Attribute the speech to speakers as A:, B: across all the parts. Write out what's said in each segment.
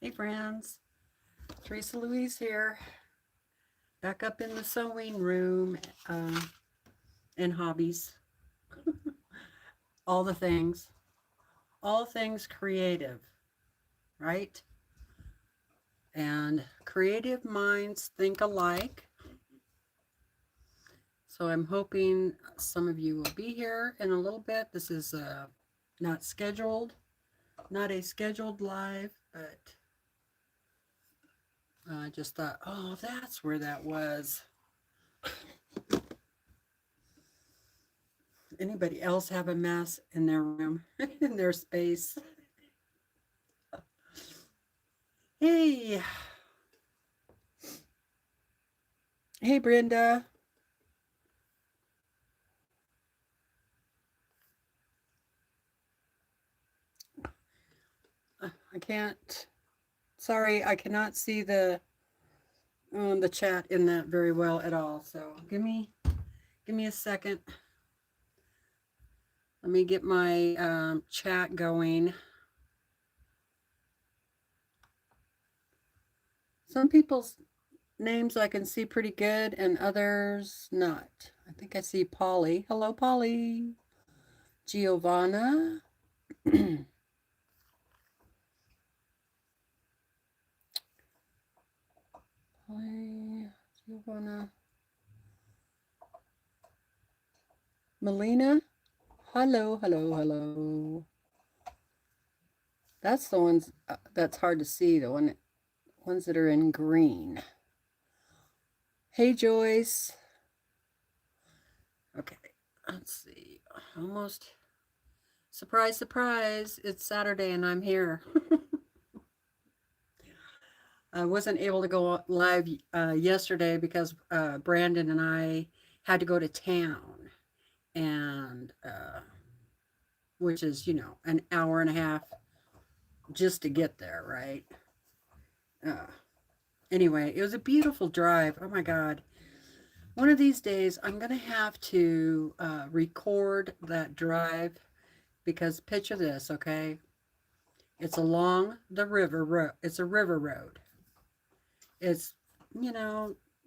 A: Hey friends, TeresaLouise here, back up in the sewing room and hobbies, all the things, all things creative, right? And creative minds think alike. So I'm hoping some of you will be here in a little bit. This is not scheduled, not a scheduled live, but I just thought, oh, that's where that was. Anybody else have a mess in their room, in their space? Hey. Hey, Brenda. I can't, sorry, I cannot see the chat in that very well at all. So give me a second. Let me get my chat going. Some people's names I can see pretty good and others not. I think I see Polly. Hello, Polly. Giovanna. Polly, Giovanna. Melina. Hello, hello, hello. That's the ones that's hard to see, the ones that are in green. Hey, Joyce. Okay, let's see. Almost. Surprise, surprise. It's Saturday and I'm here. I wasn't able to go live yesterday because Brandon and I had to go to town. And, which is, an hour and a half just to get there, right? Anyway, it was a beautiful drive. Oh my God. One of these days, I'm going to have to record that drive because picture this, okay? It's along the river road. It's a river road. It's,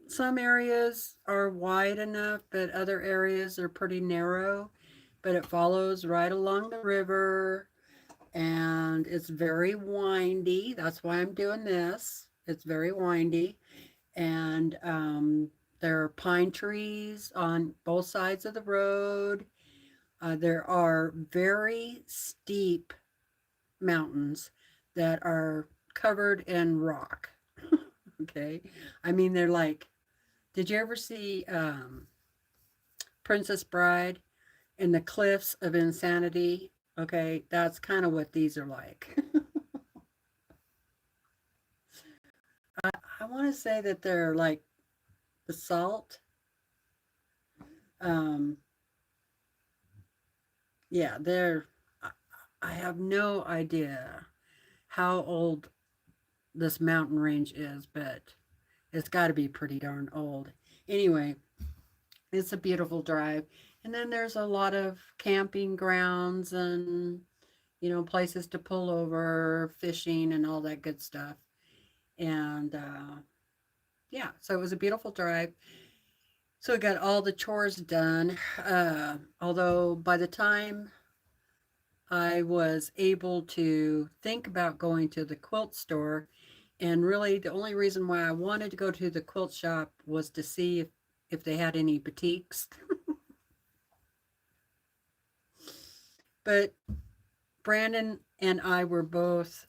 A: some areas are wide enough, but other areas are pretty narrow. But it follows right along the river, and it's very windy. That's why I'm doing this. It's very windy, and there are pine trees on both sides of the road. There are very steep mountains that are covered in rock. Okay. I mean, they're like, did you ever see Princess Bride in the Cliffs of Insanity? Okay, that's kind of what these are like. I want to say that they're like basalt. Yeah, I have no idea how old this mountain range is, but it's got to be pretty darn old. Anyway, it's a beautiful drive. And then there's a lot of camping grounds and, places to pull over, fishing and all that good stuff. And yeah, so it was a beautiful drive. So I got all the chores done. Although by the time I was able to think about going to the quilt store, and really the only reason why I wanted to go to the quilt shop was to see if they had any batiks. But Brandon and I were both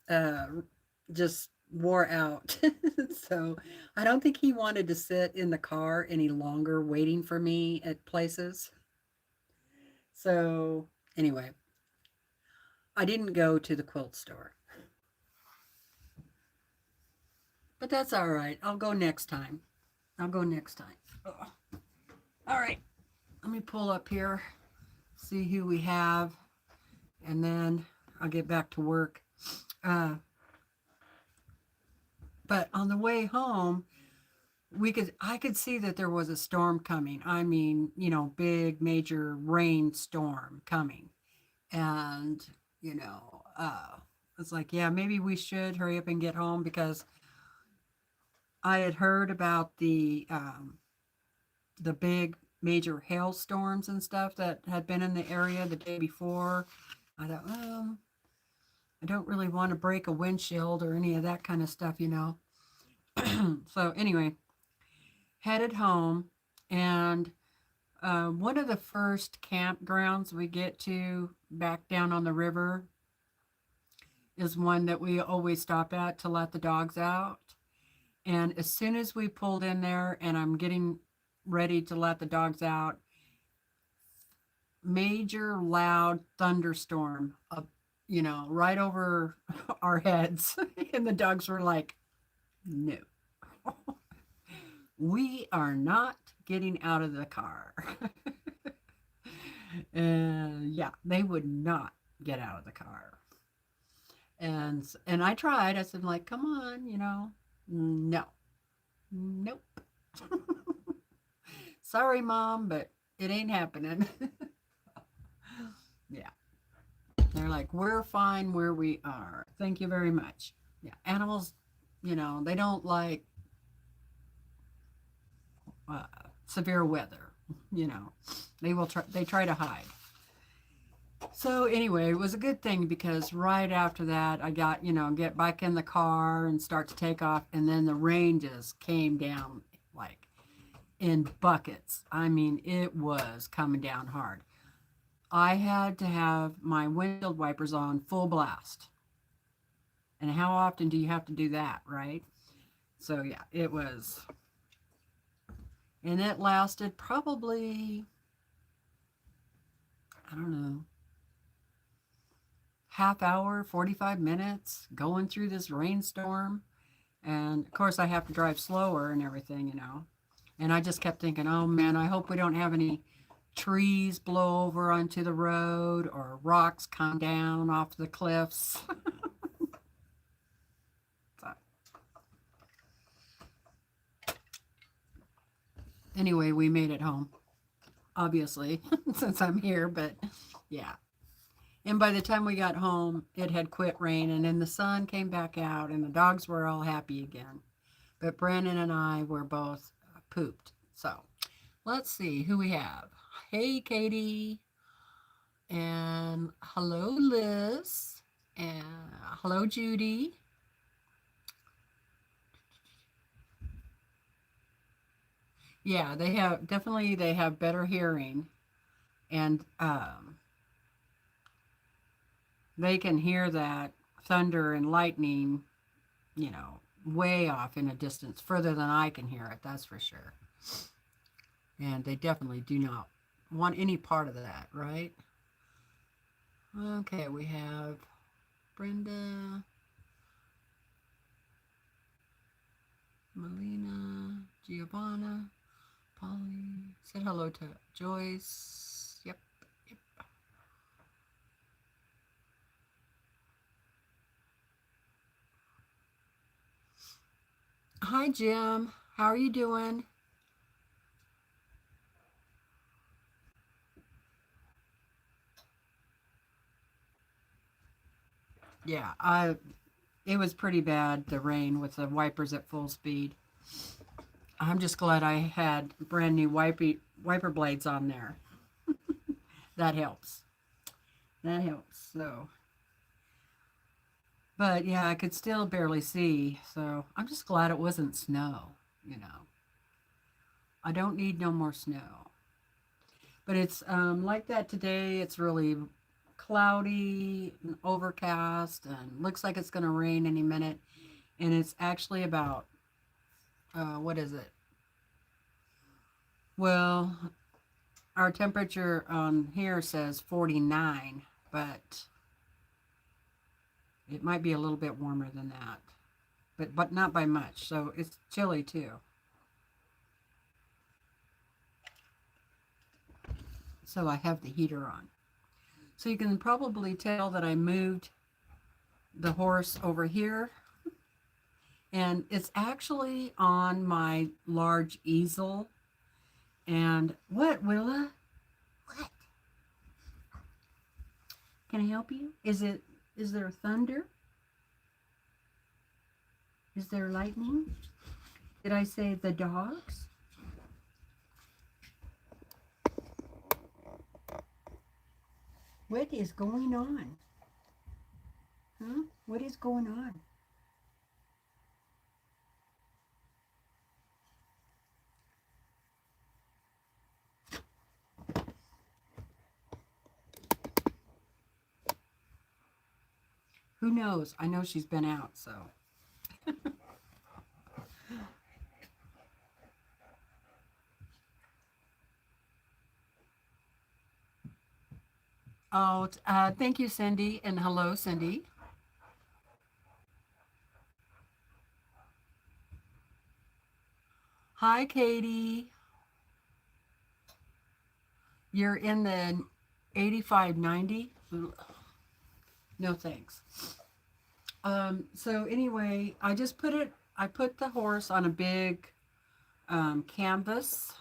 A: just wore out. So I don't think he wanted to sit in the car any longer waiting for me at places. So anyway, I didn't go to the quilt store. But that's all right. I'll go next time. I'll go next time. Ugh. All right. Let me pull up here, see who we have, and then I'll get back to work. But on the way home, I could see that there was a storm coming. I mean, big major rain storm coming. And, It's like, yeah, maybe we should hurry up and get home, because I had heard about the big major hailstorms and stuff that had been in the area the day before. I thought, well, I don't really want to break a windshield or any of that kind of stuff, you know. So anyway, headed home, and one of the first campgrounds we get to back down on the river is one that we always stop at to let the dogs out. And as soon as we pulled in there and I'm getting ready to let the dogs out, major loud thunderstorm, you know, right over our heads. And the dogs were like, no, we are not getting out of the car. And yeah, they would not get out of the car. And I tried. I said, like, come on, you know. No. Nope. Sorry, Mom, but it ain't happening. Yeah. They're like, we're fine where we are. Thank you very much. Yeah. Animals, you know, they don't like uh, severe weather. You know, they try to hide. So anyway, it was a good thing, because right after that, I got, you know, get back in the car and start to take off. And then the rain just came down like in buckets. I mean, it was coming down hard. I had to have my windshield wipers on full blast. And how often do you have to do that, right? So yeah, it was. And it lasted probably, I don't know, half hour, 45 minutes going through this rainstorm. And of course, I have to drive slower and everything, you know. And I just kept thinking, oh man, I hope we don't have any trees blow over onto the road or rocks come down off the cliffs. So, anyway, we made it home, obviously, since I'm here, but yeah. And by the time we got home, it had quit raining and the sun came back out and the dogs were all happy again. But Brandon and I were both pooped. So let's see who we have. Hey, Katie. And hello, Liz. And hello, Judy. Yeah, they have better hearing. And they can hear that thunder and lightning, you know, way off in a distance, further than I can hear it, that's for sure. And they definitely do not want any part of that, right? Okay, we have Brenda, Melina, Giovanna, Polly. Said hello to Joyce. Yep, yep. Hi, Jim. How are you doing? Yeah, it was pretty bad, the rain with the wipers at full speed. I'm just glad I had brand new wiper blades on there. That helps. That helps. So, but yeah, I could still barely see. So I'm just glad it wasn't snow, you know. I don't need no more snow. But it's like that today. It's really cloudy and overcast and looks like it's going to rain any minute. And it's actually about, what is it? Well, our temperature on here says 49, but it might be a little bit warmer than that. But not by much. So it's chilly too. So I have the heater on. So you can probably tell that I moved the horse over here. And it's actually on my large easel. And what, Willa? What? Can I help you? Is there thunder? Is there lightning? Did I say the dogs? What is going on? Huh? What is going on? Who knows? I know she's been out, so. Oh, thank you, Cindy, and hello, Cindy. Hi, Katie. You're in the 8590? No, thanks. So anyway, I put the horse on a big canvas.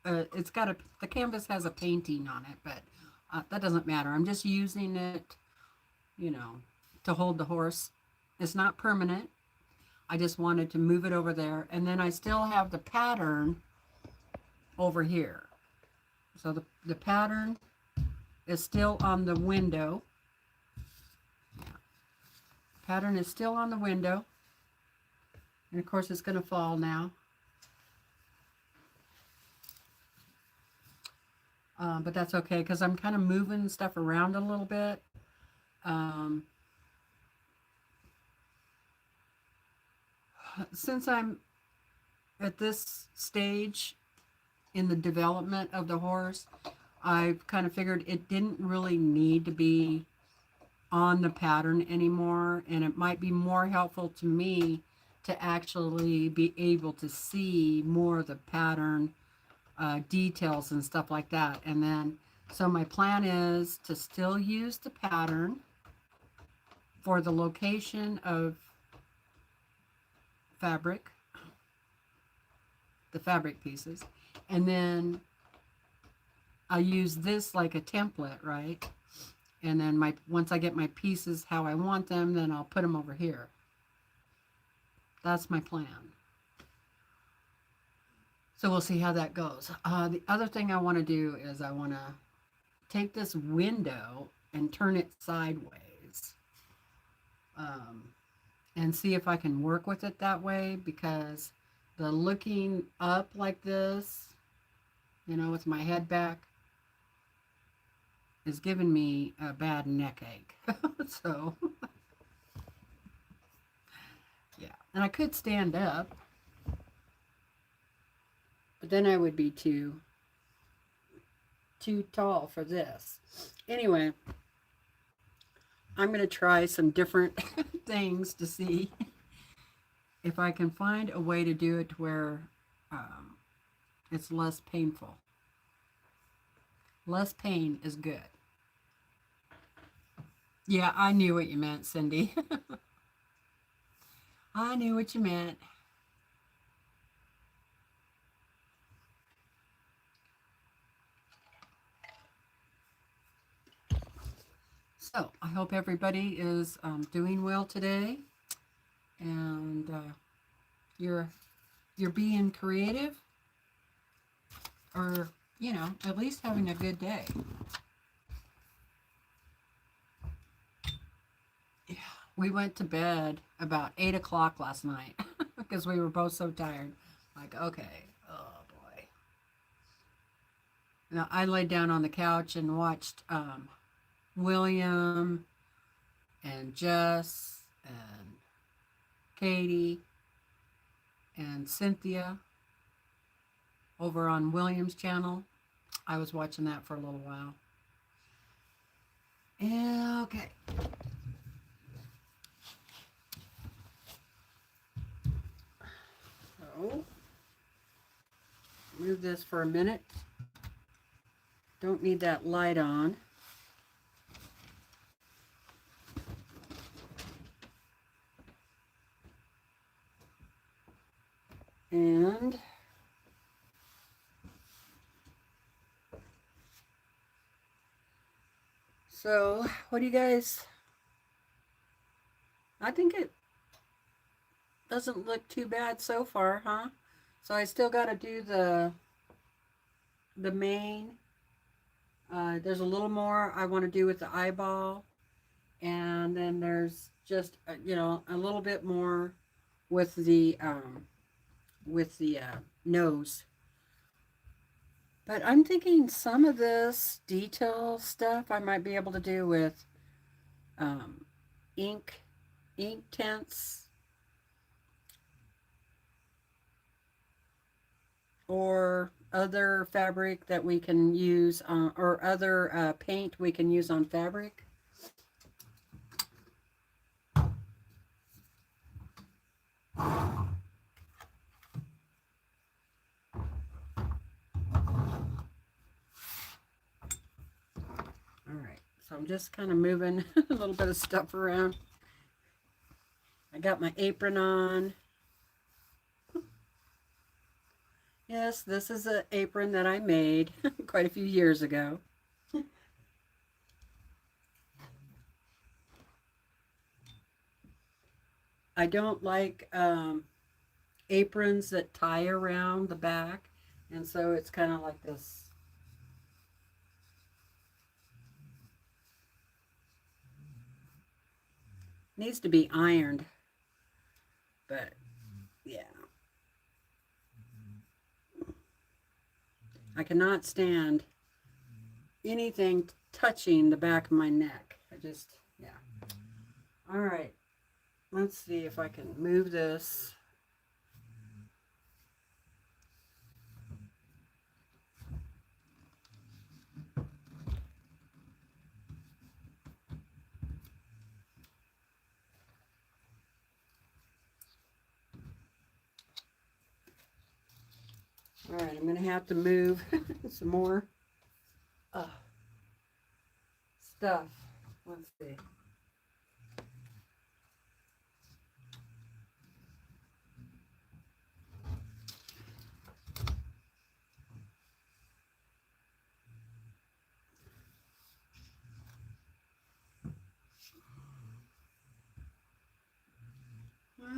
A: The canvas has a painting on it, but that doesn't matter. I'm just using it, to hold the horse. It's not permanent. I just wanted to move it over there. And then I still have the pattern over here. So the pattern is still on the window. Pattern is still on the window. And of course it's going to fall now. But that's okay because I'm kind of moving stuff around a little bit. Since I'm at this stage in the development of the horse, I've kind of figured it didn't really need to be on the pattern anymore, and it might be more helpful to me to actually be able to see more of the pattern details and stuff like that. And then, so my plan is to still use the pattern for the location of fabric, the fabric pieces, and then I'll use this like a template, right? And then once I get my pieces how I want them, then I'll put them over here. That's my plan. So we'll see how that goes. The other thing I want to do is I want to take this window and turn it sideways. And see if I can work with it that way, because the looking up like this, with my head back, is giving me a bad neck ache. So, yeah. And I could stand up, but then I would be too tall for this. Anyway, I'm going to try some different things to see if I can find a way to do it to where it's less painful. Less pain is good. Yeah, I knew what you meant, Cindy. I knew what you meant. So I hope everybody is doing well today, and you're being creative, or at least having a good day. Yeah, we went to bed about 8 o'clock last night because we were both so tired. Like, okay, oh boy. Now I laid down on the couch and watched William and Jess and Katie and Cynthia over on William's channel. I was watching that for a little while. Yeah, okay. So, move this for a minute. Don't need that light on. And so, what do you guys, I think doesn't look too bad so far, huh? So I still got to do the mane. There's a little more I want to do with the eyeball, and then there's just you know, a little bit more with the nose. But I'm thinking some of this detail stuff I might be able to do with um, ink ink tints or other fabric that we can use or other paint we can use on fabric. All right, so I'm just kind of moving a little bit of stuff around. I got my apron on. Yes, this is an apron that I made quite a few years ago. I don't like aprons that tie around the back, and so it's kind of like this. Needs to be ironed, but yeah. I cannot stand anything touching the back of my neck. I just, yeah. All right. Let's see if I can move this. All right, I'm going to have to move some more stuff. Let's see.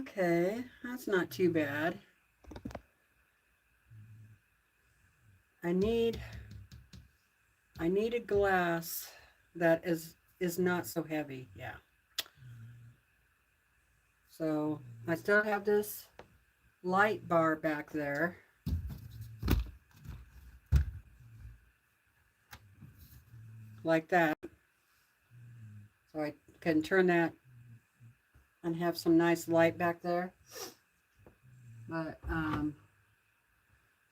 A: Okay, that's not too bad. I need a glass that is not so heavy. Yeah. So I still have this light bar back there. Like that. So I can turn that and have some nice light back there. But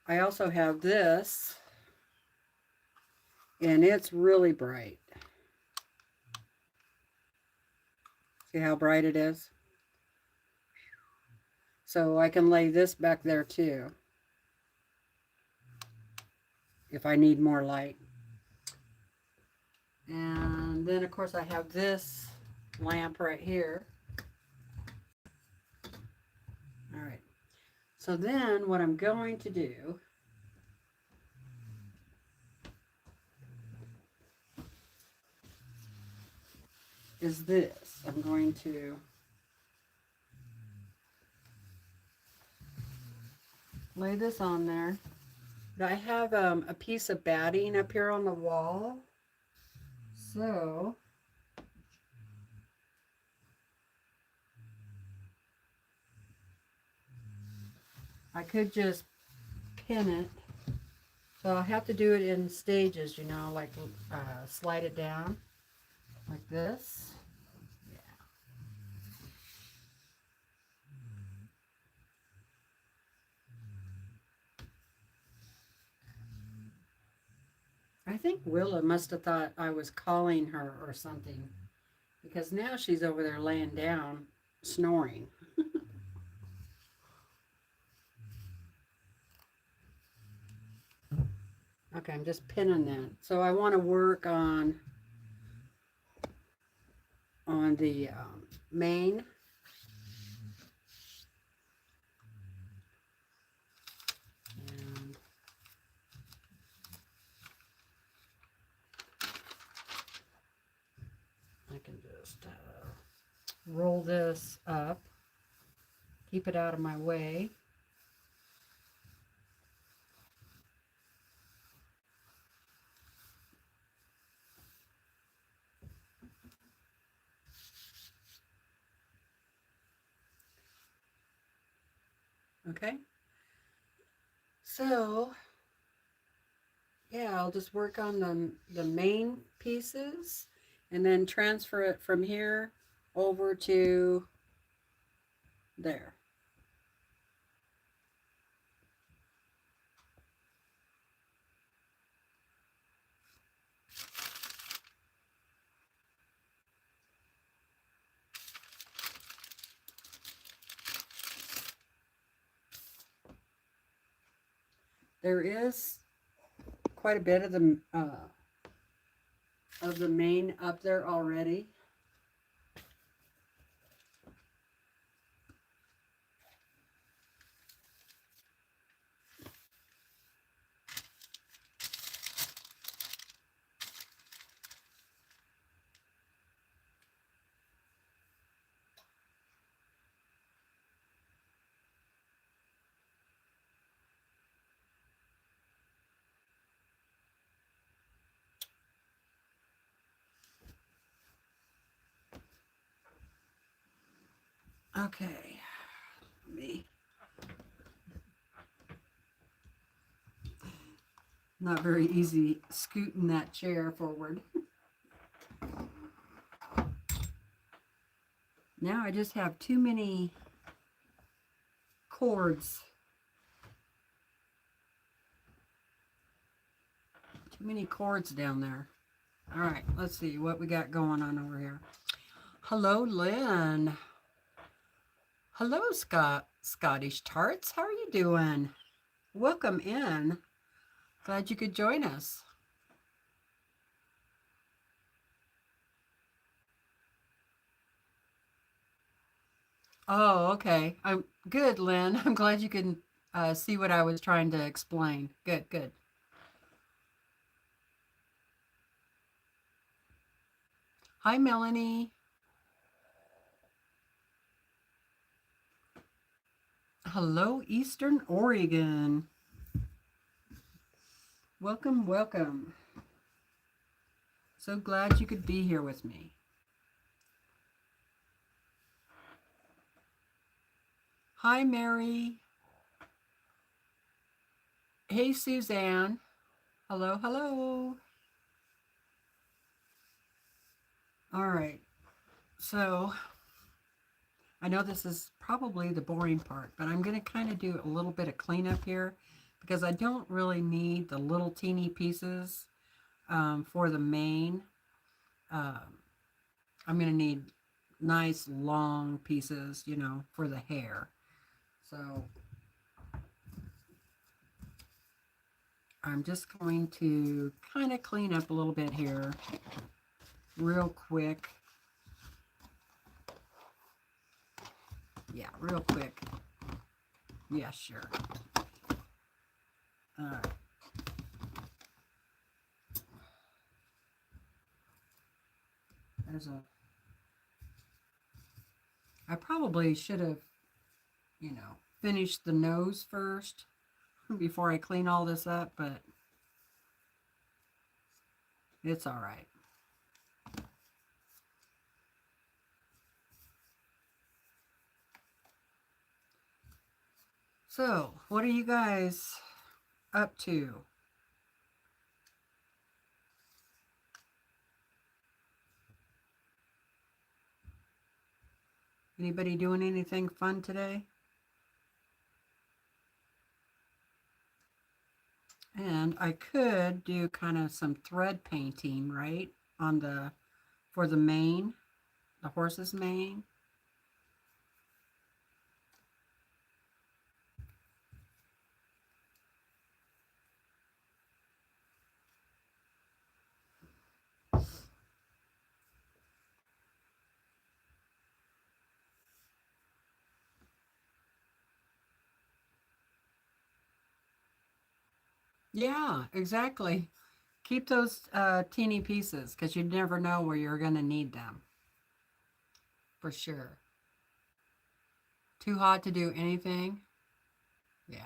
A: I also have this, and it's really bright. See how bright it is? So I can lay this back there too, if I need more light. And then of course I have this lamp right here. All right. So then what I'm going to do is this. I'm going to lay this on there. I have a piece of batting up here on the wall. So I could just pin it. So I'll have to do it in stages, you know, like slide it down like this. Yeah. I think Willa must have thought I was calling her or something, because now she's over there laying down, snoring. Okay, I'm just pinning that. So I want to work on the mane. And I can just roll this up, keep it out of my way. Okay, so yeah, I'll just work on the main pieces and then transfer it from here over to there. There is quite a bit of the mane up there already. Okay, let me. Not very easy scooting that chair forward. Now I just have too many cords. Too many cords down there. All right, let's see what we got going on over here. Hello, Lynn. Hello, Scottish Tarts. How are you doing? Welcome in. Glad you could join us. Oh, okay. I'm good, Lynn. I'm glad you can see what I was trying to explain. Good, good. Hi, Melanie. Hello, Eastern Oregon. Welcome, welcome. So glad you could be here with me. Hi, Mary. Hey, Suzanne. Hello, hello. All right. So I know this is probably the boring part, but I'm going to kind of do a little bit of cleanup here because I don't really need the little teeny pieces for the mane. I'm going to need nice long pieces, you know, for the hair. So I'm just going to kind of clean up a little bit here real quick. Yeah, real quick. Yeah, sure. All right. I probably should have, you know, finished the nose first before I clean all this up, but it's all right. So, what are you guys up to? Anybody doing anything fun today? And I could do kind of some thread painting, right? For the mane, the horse's mane. Yeah, exactly. Keep those teeny pieces because you never know where you're going to need them. For sure. Too hot to do anything? Yeah.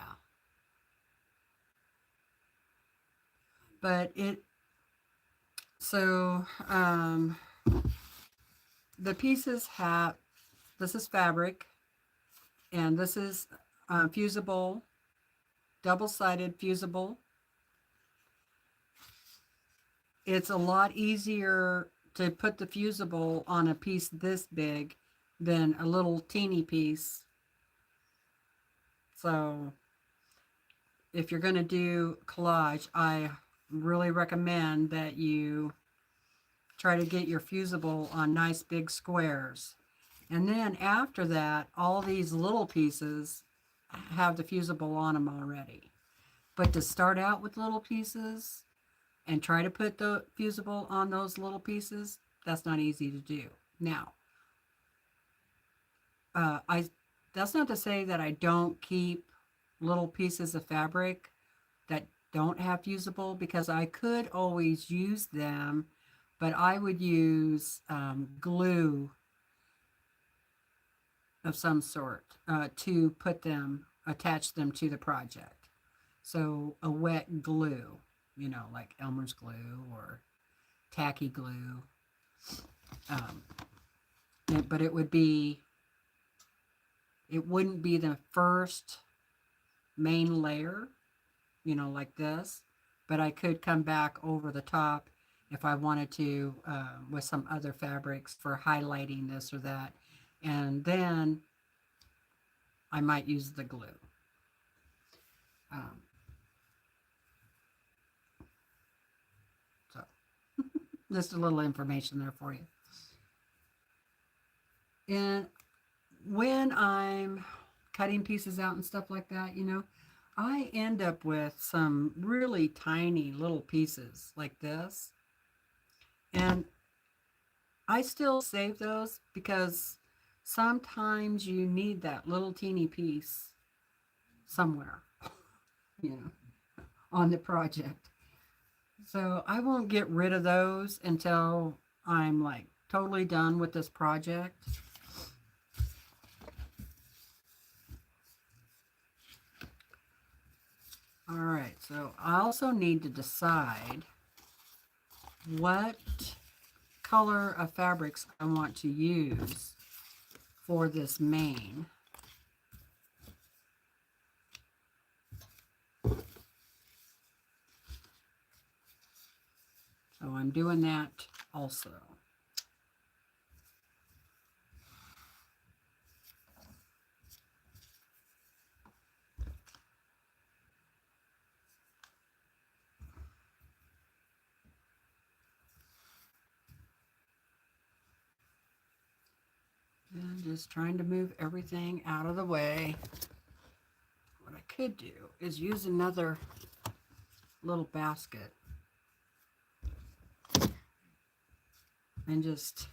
A: But so the pieces have, this is fabric, and this is fusible, double-sided fusible. It's a lot easier to put the fusible on a piece this big than a little teeny piece. So if you're going to do collage, I really recommend that you try to get your fusible on nice big squares. And then after that, all these little pieces have the fusible on them already. But to start out with little pieces and try to put the fusible on those little pieces, that's not easy to do. Now, that's not to say that I don't keep little pieces of fabric that don't have fusible, because I could always use them, but I would use glue of some sort to put them, attach them to the project. So a wet glue, you know, like Elmer's glue or tacky glue. But it wouldn't be the first main layer, you know, like this, but I could come back over the top if I wanted to with some other fabrics for highlighting this or that, and then I might use the glue. So just a little information there for you. And when I'm cutting pieces out and stuff like that, you know, I end up with some really tiny little pieces like this. And I still save those because sometimes you need that little teeny piece somewhere, you know, on the project. So I won't get rid of those until I'm like totally done with this project. All right, so I also need to decide what color of fabrics I want to use for this mane. So I'm doing that also. And just trying to move everything out of the way. What I could do is use another little basket and just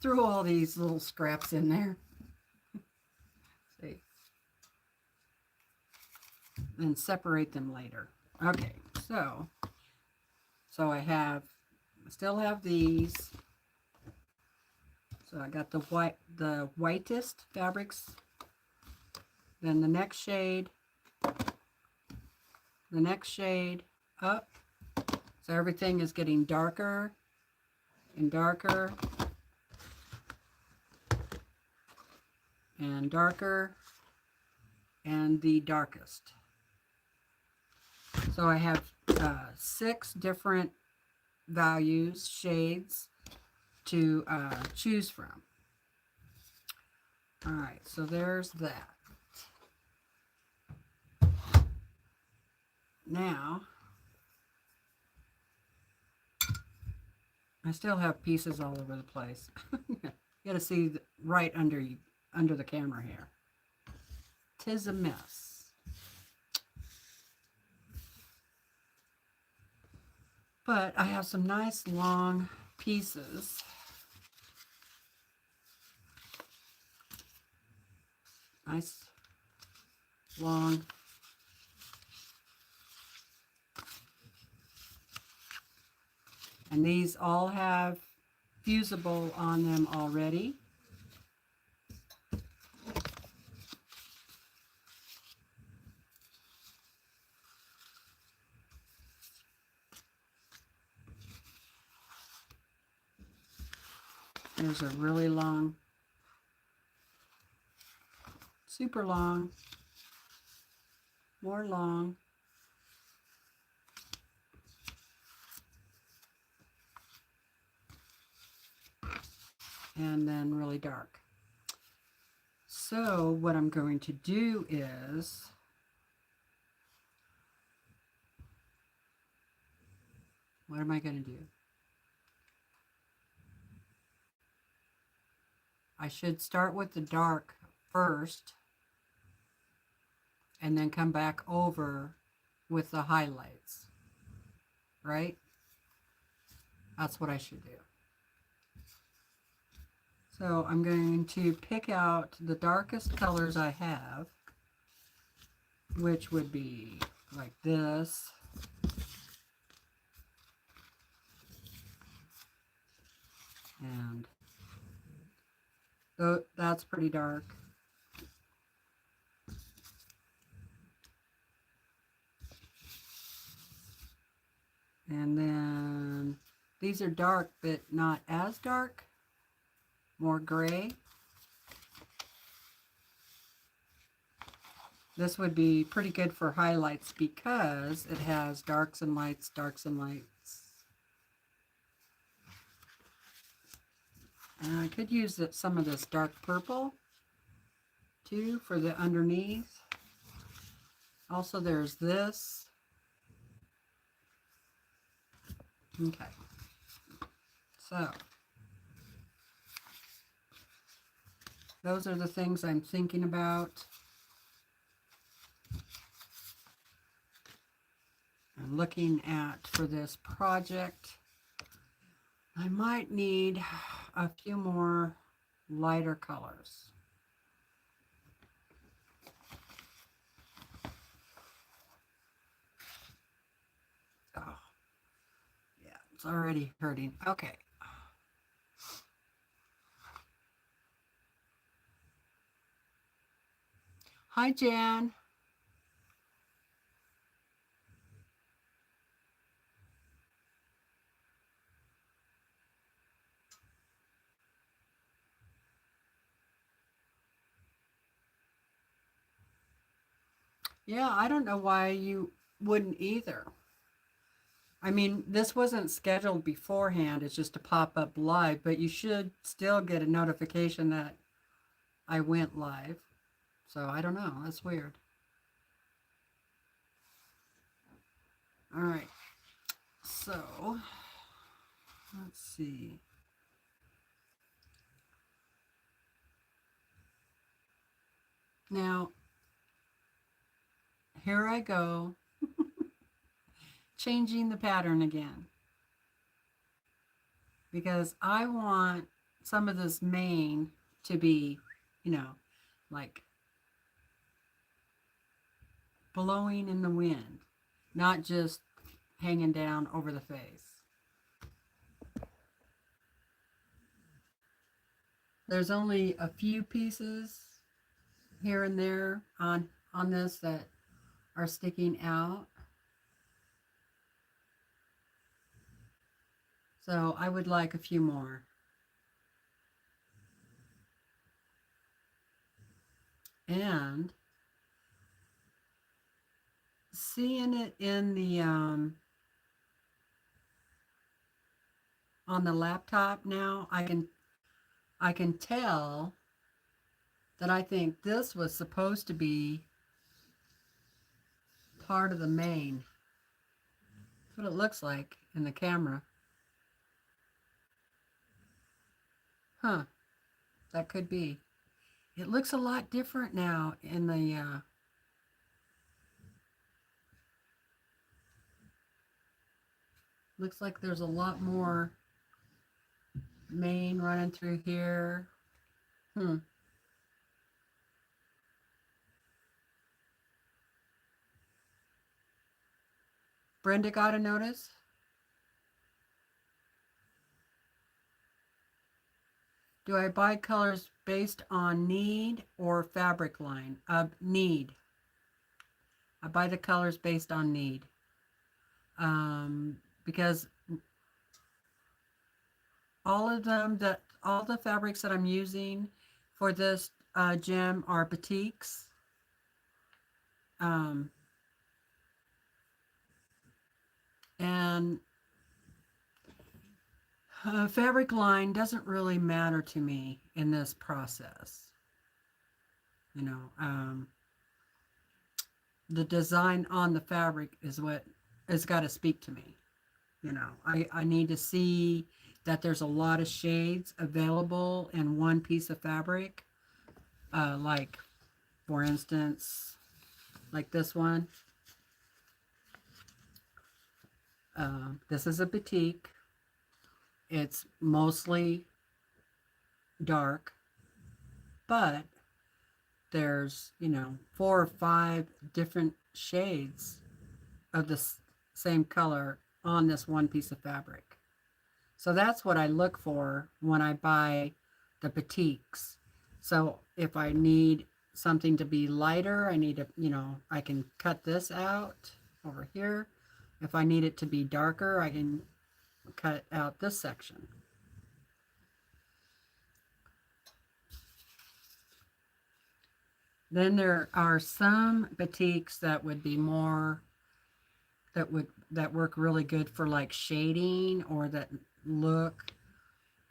A: throw all these little scraps in there. See? And separate them later. Okay, so I still have these. So I got the whitest fabrics, then the next shade up. So everything is getting darker and darker and darker and the darkest. So I have 6 different values, shades, to choose from. All right, so there's that. Now, I still have pieces all over the place. You got to see right under the camera here. 'Tis a mess. But I have some nice long pieces. Nice long and these all have fusible on them already. There's a really long, super long, more long. And then really dark. So what I'm going to do is what am I going to do? I should start with the dark first and then come back over with the highlights, right? That's what I should do. So I'm going to pick out the darkest colors I have, which would be like this. And that's pretty dark. And then these are dark, but not as dark, more gray. This would be pretty good for highlights because it has darks and lights, darks and lights. And I could use some of this dark purple too for the underneath. Also, there's this. Okay. So, those are the things I'm thinking about. I'm looking at for this project. I might need a few more lighter colors. Oh, yeah, it's already hurting. Okay. Hi, Jan. Yeah, I don't know why you wouldn't either. I mean, this wasn't scheduled beforehand. It's just a pop-up live, but you should still get a notification that I went live. So I don't know. That's weird. All right. So let's see. Now, here I go, changing the pattern again. Because I want some of this mane to be, you know, like blowing in the wind, not just hanging down over the face. There's only a few pieces here and there on this that are sticking out. So I would like a few more. And seeing it in the on the laptop now, I can tell that I think this was supposed to be part of the mane. That's what it looks like in the camera. Huh, that could be. It looks a lot different now in the looks like there's a lot more mane running through here. Brenda got a notice? Do I buy colors based on need or fabric line? Need. I buy the colors based on need. Because all of them that all the fabrics that I'm using for this gem are batiks. Um, and fabric line doesn't really matter to me in this process. You know, the design on the fabric is what has got to speak to me. You know, I need to see that there's a lot of shades available in one piece of fabric. Like, for instance, like this one. This is a batik. It's mostly dark, but there's, you know, 4 or 5 different shades of the same color on this one piece of fabric. So that's what I look for when I buy the batiks. So if I need something to be lighter, I need to, you know, I can cut this out over here. If I need it to be darker, I can cut out this section. Then there are some batiks that would be more, that work really good for like shading, or that look,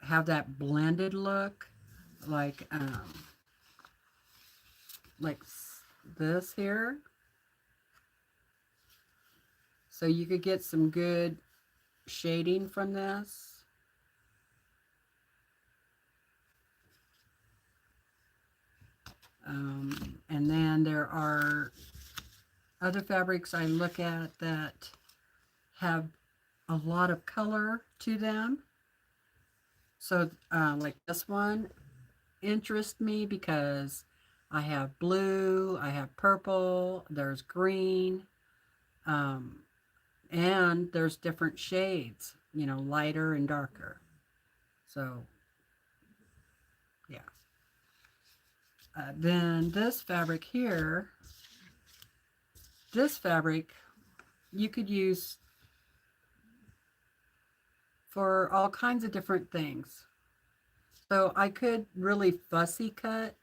A: have that blended look, like this here. So you could get some good shading from this. And then there are other fabrics I look at that have a lot of color to them. So like this one interests me because I have blue, I have purple, there's green, and there's different shades, you know, lighter and darker. So yeah. Then this fabric here, this fabric you could use for all kinds of different things. So I could really fussy cut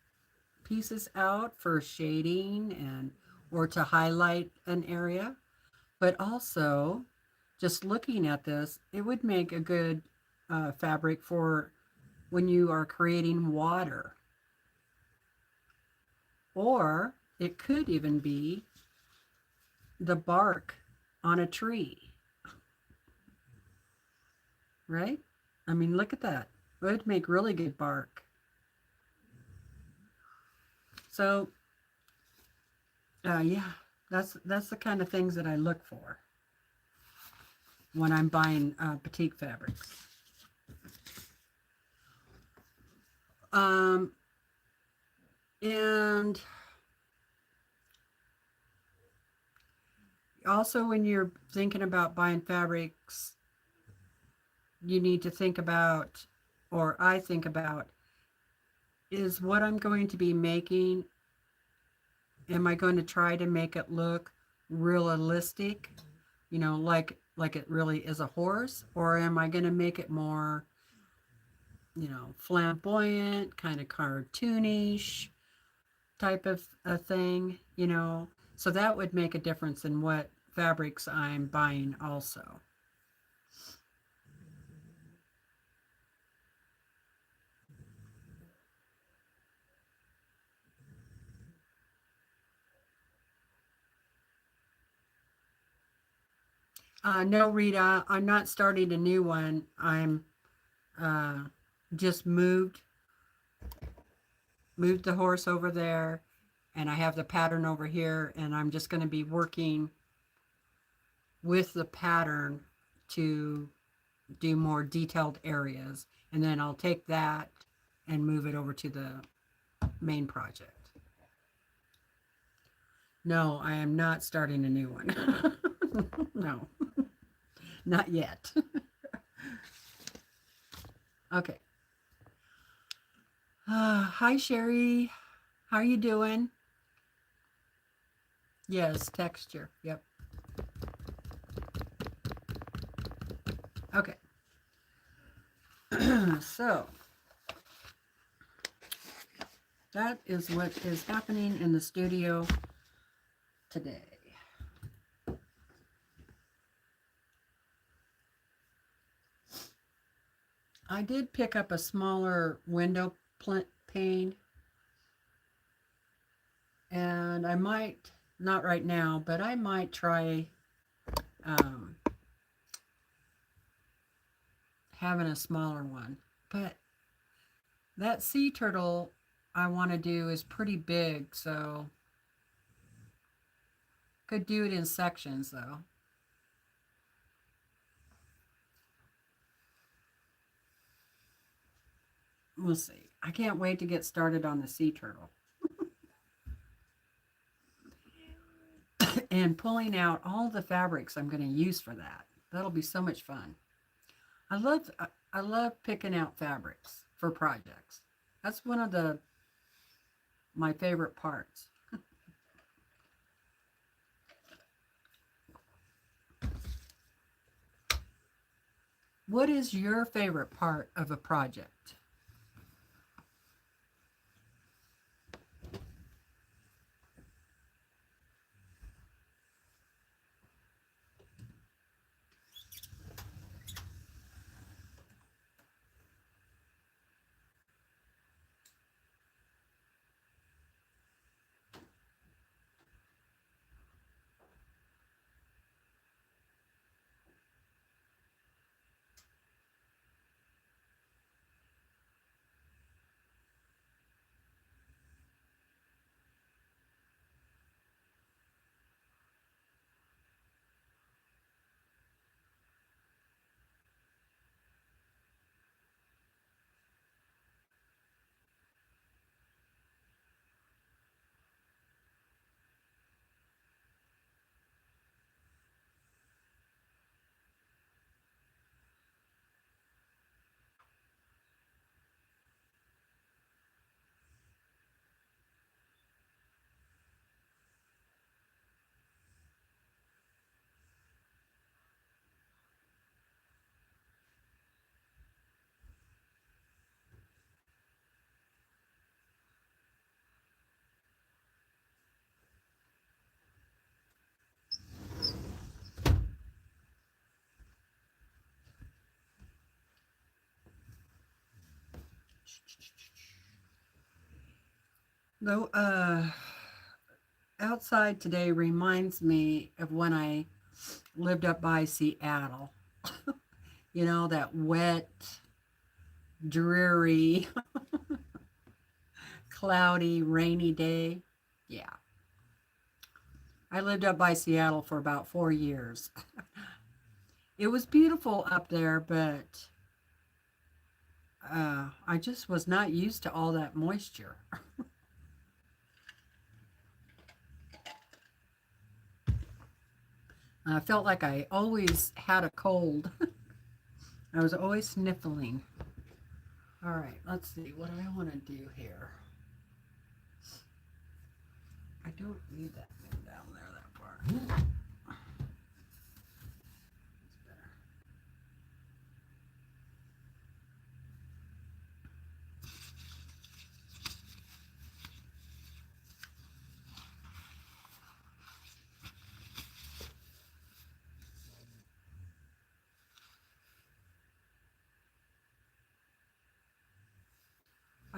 A: pieces out for shading and or to highlight an area, but also just looking at this, it would make a good fabric for when you are creating water. Or it could even be the bark on a tree, right? I mean, look at that. It would make really good bark. So, yeah, that's the kind of things that I look for when I'm buying batik fabrics. And also when you're thinking about buying fabrics, you need to think about, or I think about, is what I'm going to be making, am I going to try to make it look realistic, you know, like it really is a horse, or am I going to make it more, you know, flamboyant, kind of cartoonish type of a thing, you know? So that would make a difference in what fabrics I'm buying also. No, Rita, I'm not starting a new one. I'm just moved the horse over there, and I have the pattern over here, and I'm just going to be working with the pattern to do more detailed areas, and then I'll take that and move it over to the main project. No, I am not starting a new one. No, not yet. Okay. Hi, Sherry. How are you doing? Yes, texture. Yep. Okay. So, that is what is happening in the studio today. I did pick up a smaller window pane, and I might, not right now, but I might try having a smaller one. But that sea turtle I want to do is pretty big, so could do it in sections though. We'll see. I can't wait to get started on the sea turtle. And pulling out all the fabrics I'm going to use for that. That'll be so much fun. I love picking out fabrics for projects. That's one of my favorite parts. What is your favorite part of a project? Though, outside today reminds me of when I lived up by Seattle. You know, that wet, dreary, cloudy, rainy day. Yeah. I lived up by Seattle for about 4 years. It was beautiful up there, but I just was not used to all that moisture. I felt like I always had a cold. I was always sniffling. All right, let's see what I want to do here. I don't need that thing down there that far.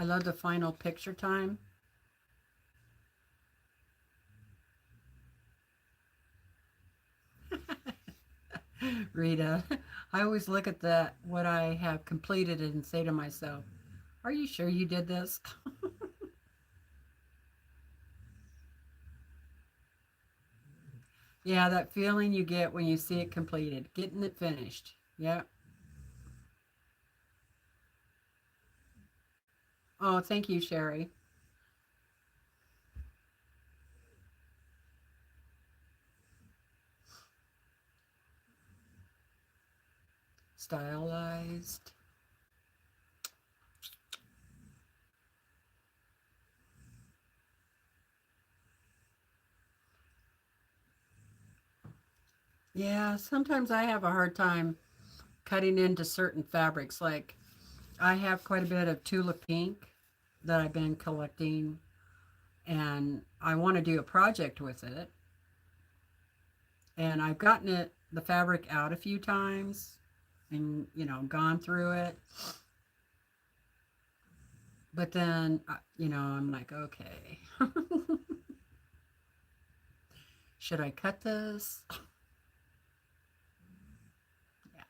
A: I love the final picture time. Rita, I always look at what I have completed and say to myself, are you sure you did this? Yeah, that feeling you get when you see it completed, getting it finished. Yeah. Oh, thank you, Sherry. Stylized. Yeah, sometimes I have a hard time cutting into certain fabrics. Like I have quite a bit of Tula Pink, that I've been collecting, and I want to do a project with it. And I've gotten the fabric out a few times and, gone through it. But then, I'm like, okay, should I cut this? Yeah.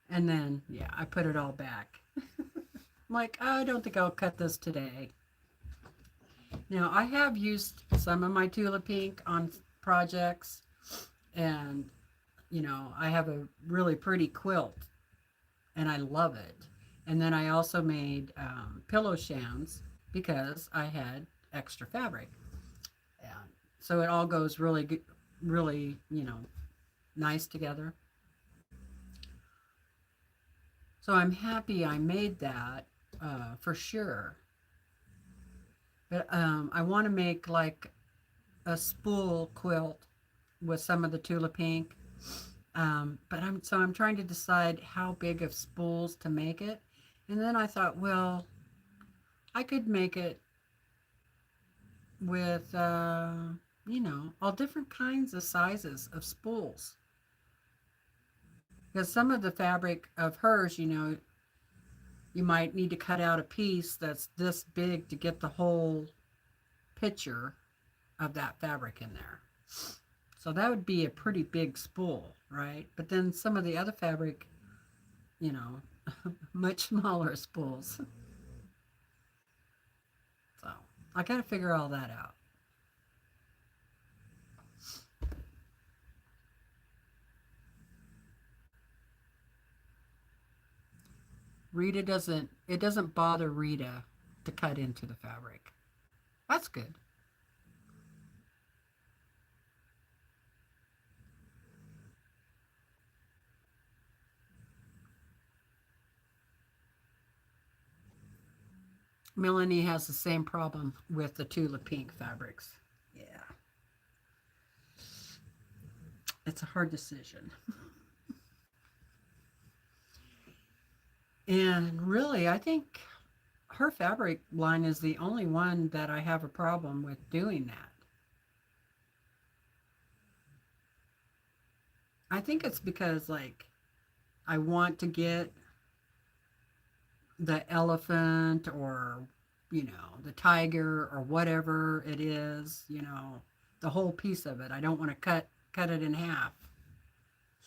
A: And then, yeah, I put it all back. I'm like, I don't think I'll cut this today. Now, I have used some of my Tula Pink on projects, and, I have a really pretty quilt, and I love it. And then I also made pillow shams because I had extra fabric. And so it all goes really good, really, nice together. So I'm happy I made that for sure. But I want to make like a spool quilt with some of the Tula Pink. But I'm trying to decide how big of spools to make it. And then I thought, well, I could make it with all different kinds of sizes of spools. Because some of the fabric of hers, you might need to cut out a piece that's this big to get the whole picture of that fabric in there. So that would be a pretty big spool, right? But then some of the other fabric, you know, much smaller spools. So I got to figure all that out. It doesn't bother Rita to cut into the fabric. That's good. Melanie has the same problem with the Tula Pink fabrics. Yeah, it's a hard decision. And really, I think her fabric line is the only one that I have a problem with doing that. I think it's because, like, I want to get the elephant or, the tiger or whatever it is, the whole piece of it. I don't want to cut it in half.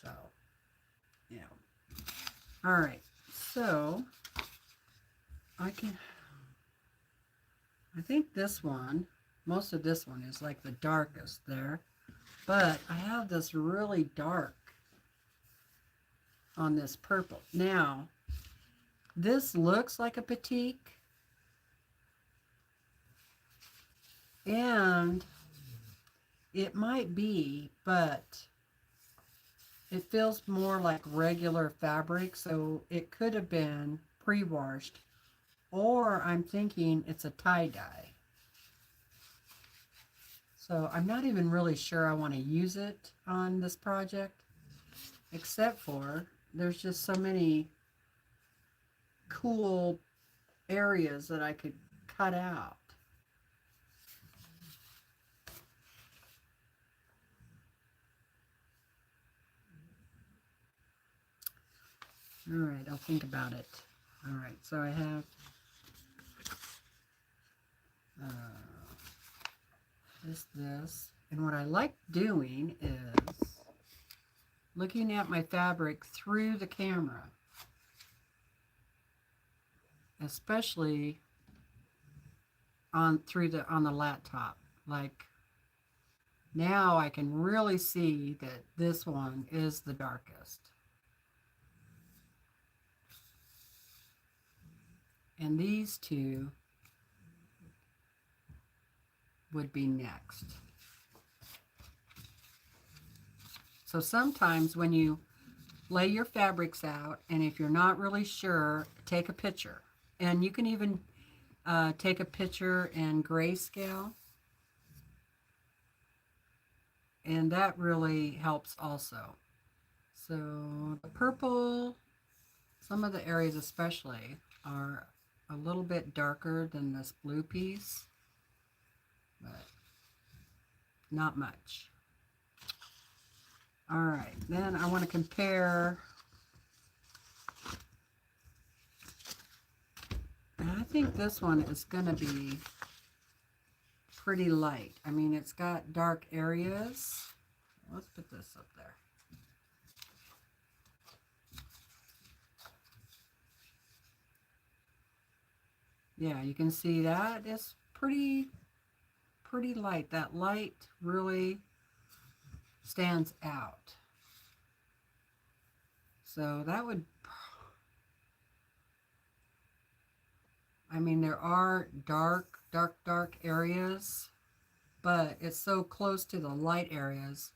A: So, yeah. All right. So, I can, I think this one, most of this one is like the darkest there. But I have this really dark on this purple. Now, this looks like a batik. And it might be, but it feels more like regular fabric. So it could have been pre-washed. Or I'm thinking it's a tie-dye. So I'm not even really sure I want to use it on this project, except for there's just so many cool areas that I could cut out. All right, I'll think about it. All right, so I have this. And what I like doing is looking at my fabric through the camera, especially on the laptop. Like, now I can really see that this one is the darkest. And these two would be next. So sometimes when you lay your fabrics out, and if you're not really sure, take a picture. And you can even take a picture in grayscale. And that really helps also. So the purple, some of the areas especially, are a little bit darker than this blue piece, but not much. All right, then I want to compare, and I think this one is going to be pretty light. I mean, it's got dark areas. Let's put this up there. Yeah, you can see that is pretty light. That light really stands out. So that would, I mean, there are dark areas, but it's so close to the light areas.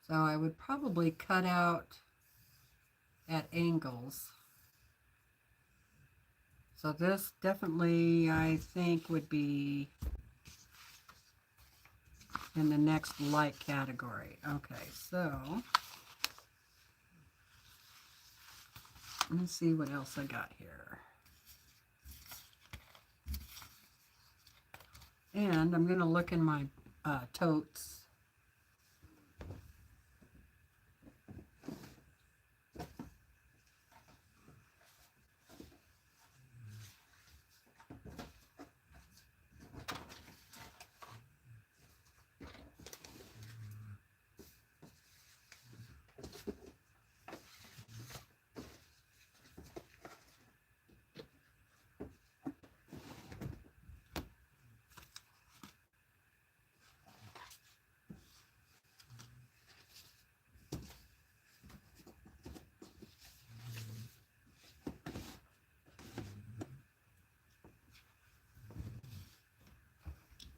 A: So I would probably cut out at angles. So this definitely, I think, would be in the next light category. Okay, so let's see what else I got here. And I'm going to look in my totes.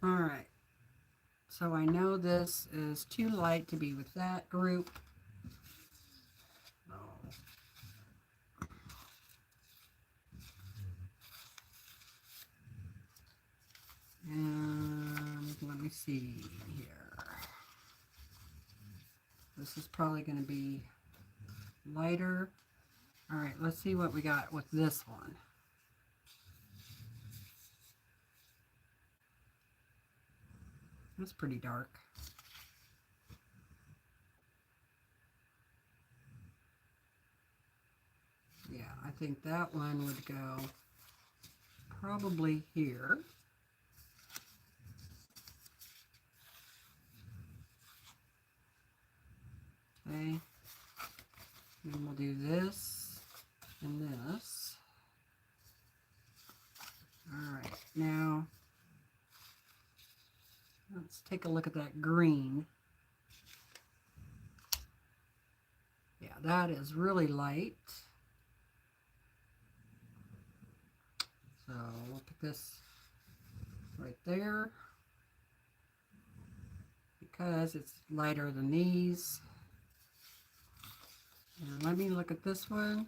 A: All right, so I know this is too light to be with that group. And let me see here. This is probably going to be lighter. All right, let's see what we got with this one. That's pretty dark. Yeah, I think that one would go probably here. Okay, and we'll do this and this. All right, now let's take a look at that green. Yeah, that is really light. So we'll put this right there because it's lighter than these. And let me look at this one.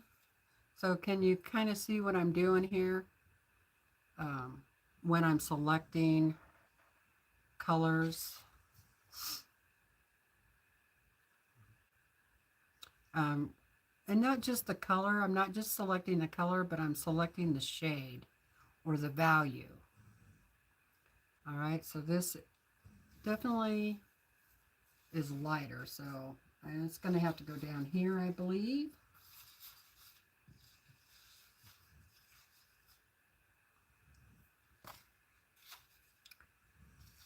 A: So can you kind of see what I'm doing here? When I'm selecting colors. And not just the color, I'm not just selecting the color, but I'm selecting the shade or the value. All right, so this definitely is lighter, so it's going to have to go down here, I believe.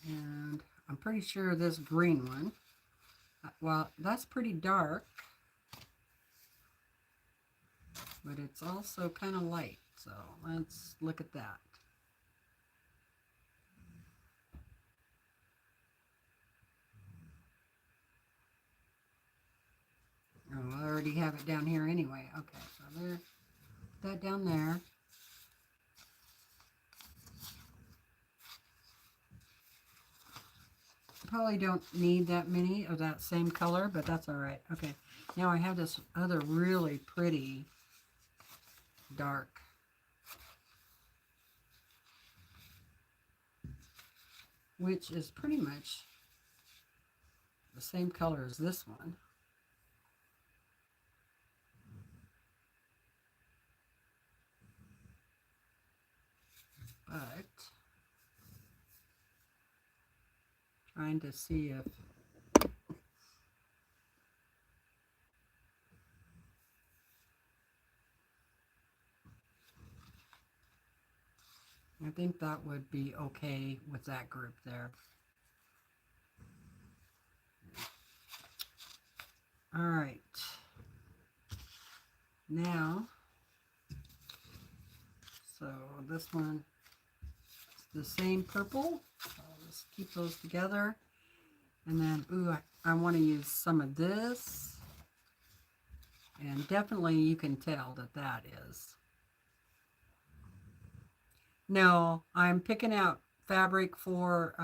A: And I'm pretty sure this green one, well, that's pretty dark, but it's also kind of light. So let's look at that. Oh, I already have it down here anyway. Okay, so there, that down there. Probably don't need that many of that same color, but that's all right. Okay, now I have this other really pretty dark. which is pretty much the same color as this one. But trying to see if I think that would be okay with that group there. All right. Now, so this one is the same purple. I'll just keep those together. And then, ooh, I want to use some of this. And definitely you can tell that that is. No, I'm picking out fabric for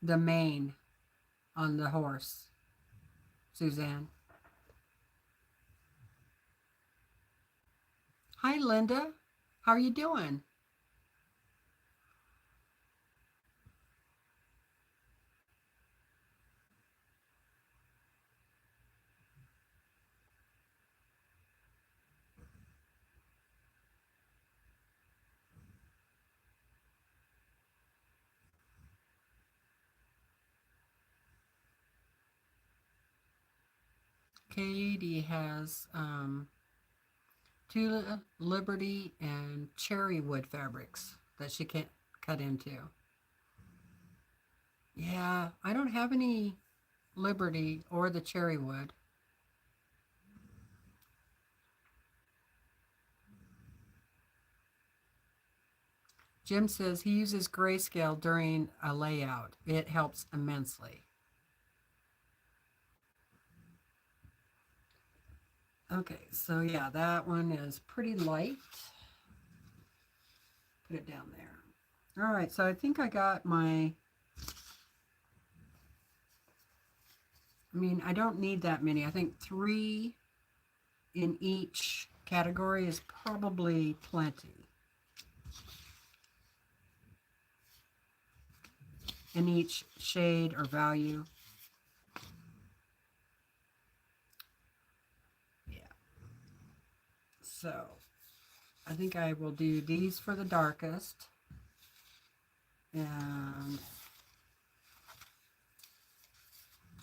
A: the mane on the horse, Suzanne. Hi, Linda. How are you doing? Katie has Tula, Liberty, and cherry wood fabrics that she can't cut into. Yeah, I don't have any Liberty or the cherry wood. Jim says he uses grayscale during a layout. It helps immensely. Okay, so yeah, that one is pretty light. Put it down there. All right, so I think I got my, I mean, I don't need that many. I think 3 in each category is probably plenty. In each shade or value. Yeah. So I think I will do these for the darkest. And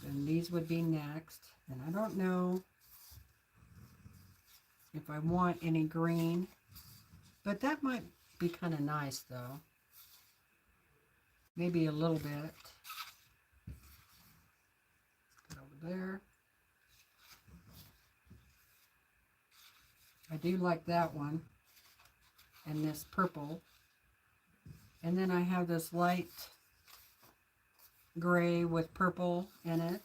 A: then these would be next. And I don't know if I want any green, but that might be kind of nice though. Maybe a little bit. Put over there. I do like that one. And this purple. And then I have this light gray with purple in it.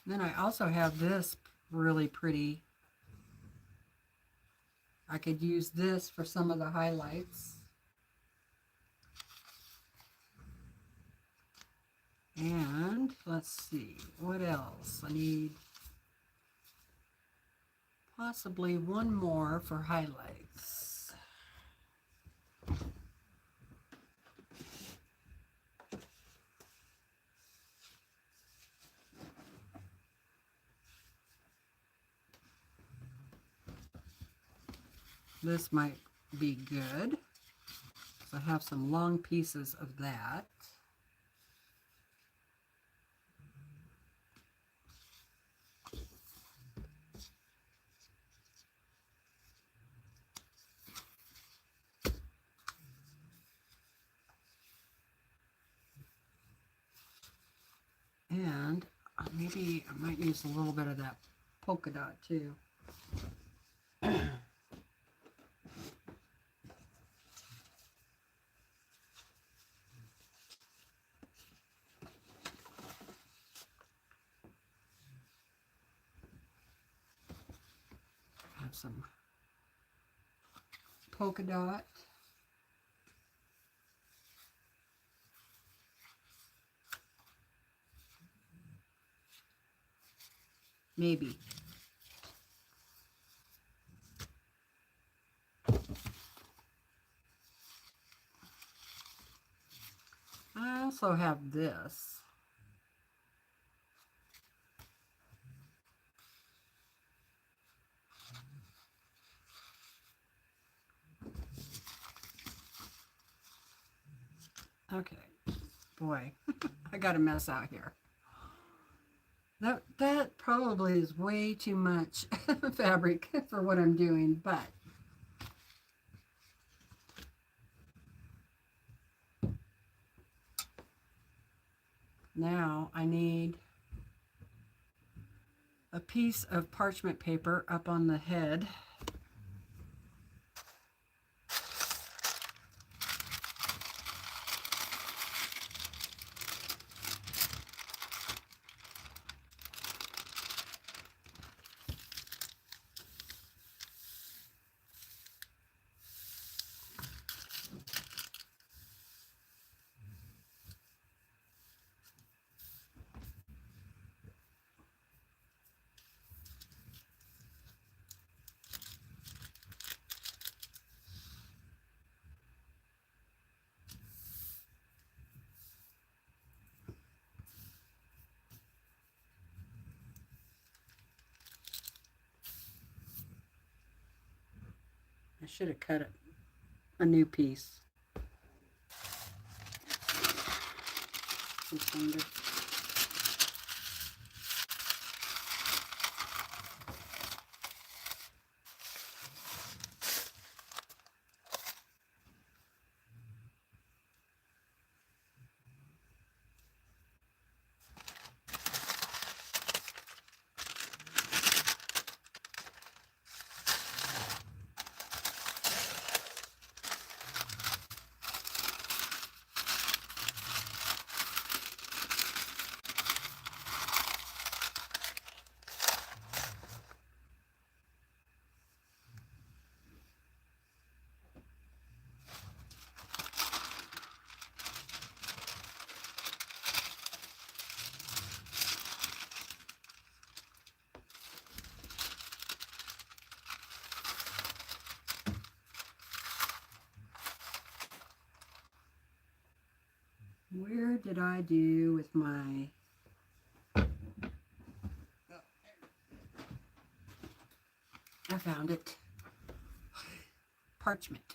A: And then I also have this really pretty. I could use this for some of the highlights. And let's see, what else? I need possibly one more for highlights. This might be good. So I have some long pieces of that. And maybe I might use a little bit of that polka dot too. Have some polka dot. Maybe. also have this. Okay, boy, I got a mess out here. That probably is way too much fabric for what I'm doing, but now I need a piece of parchment paper up on the head. I should have cut a new piece. Where did I do with my... I found it. Parchment.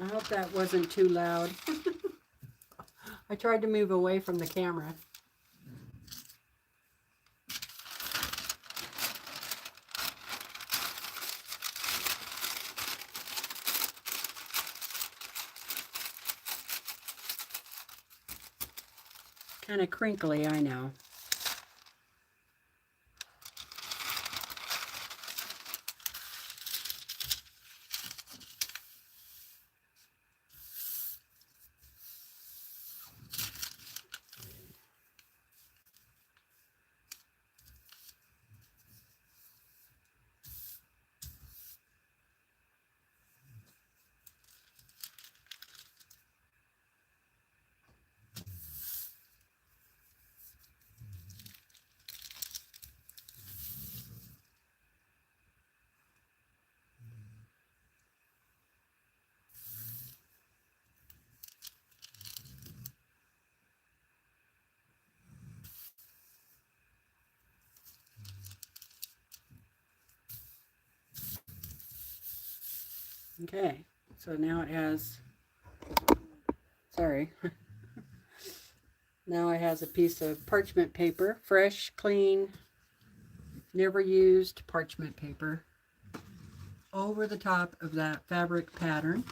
A: I hope that wasn't too loud. I tried to move away from the camera. Kind of crinkly, I know. Okay, so now it has, sorry, now it has a piece of parchment paper, fresh, clean, never used parchment paper over the top of that fabric pattern.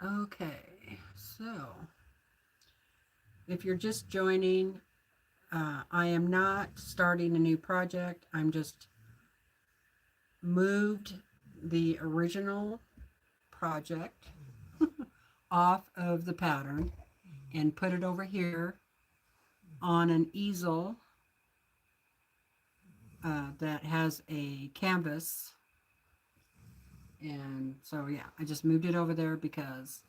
A: Okay, so if you're just joining, I am not starting a new project. I'm just moved the original project off of the pattern and put it over here on an easel that has a canvas. And so, yeah, I just moved it over there because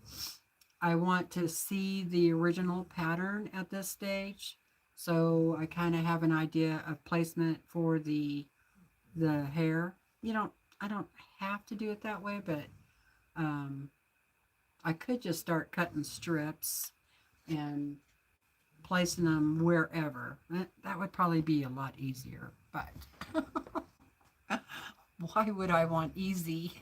A: I want to see the original pattern at this stage. So I kind of have an idea of placement for the hair. I don't have to do it that way, but I could just start cutting strips and placing them wherever. That would probably be a lot easier, but why would I want easy?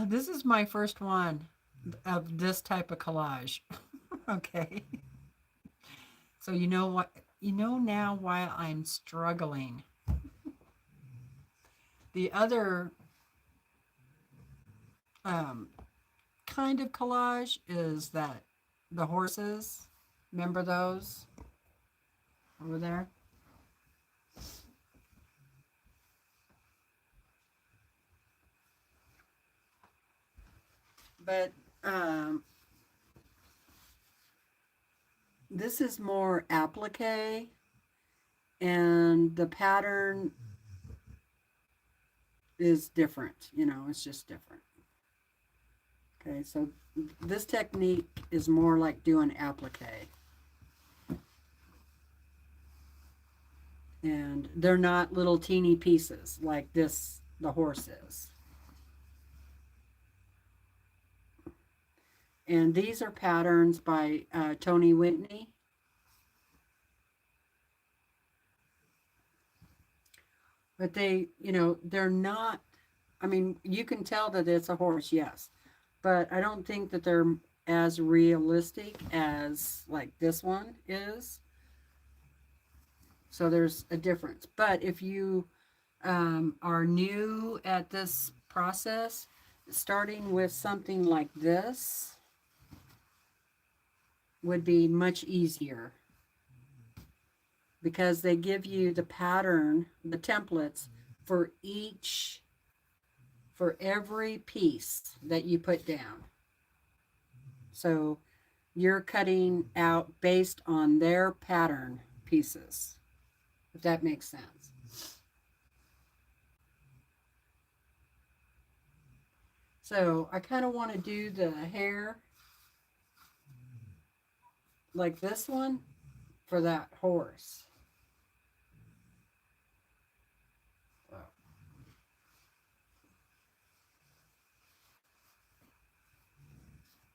A: This is my first one of this type of collage. Okay. So you know what? You know now why I'm struggling. The other kind of collage is that the horses. Remember those over there? But this is more applique, and the pattern is different. It's just different. Okay, so this technique is more like doing applique. And they're not little teeny pieces like this, the horse is. And these are patterns by Tony Whitney. But they're not, I mean, you can tell that it's a horse, yes. But I don't think that they're as realistic as like this one is. So there's a difference. But if you are new at this process, starting with something like this would be much easier because they give you the pattern, the templates for every piece that you put down. So you're cutting out based on their pattern pieces, if that makes sense. So I kind of want to do the hair like this one for that horse.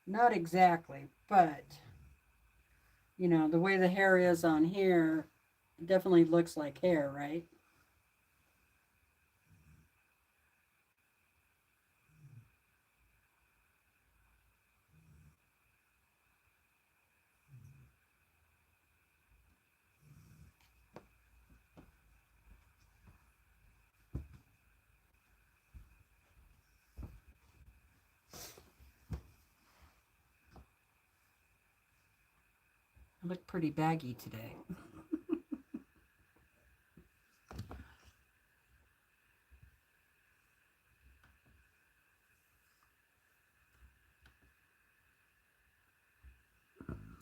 A: Not exactly, but the way the hair is on here definitely looks like hair, right? I look pretty baggy today.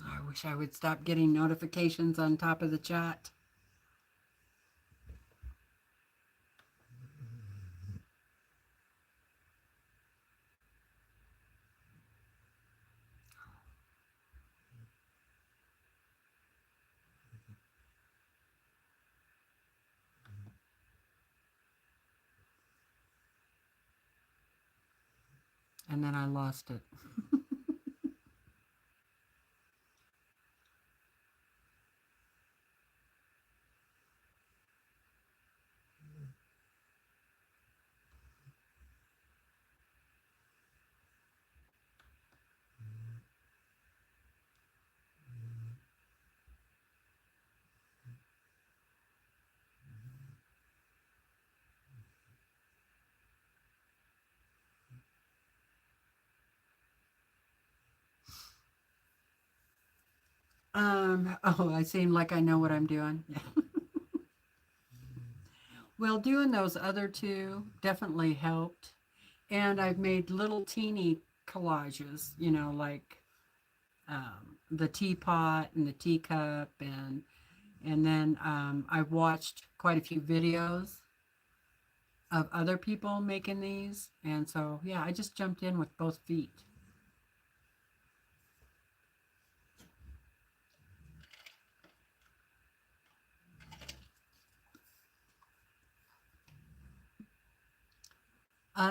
A: I wish I would stop getting notifications on top of the chat. And then I lost it. Oh, I seem like I know what I'm doing. Yeah. Well, doing those other two definitely helped. And I've made little teeny collages, like the teapot and the teacup, and then I've watched quite a few videos of other people making these, and so yeah, I just jumped in with both feet.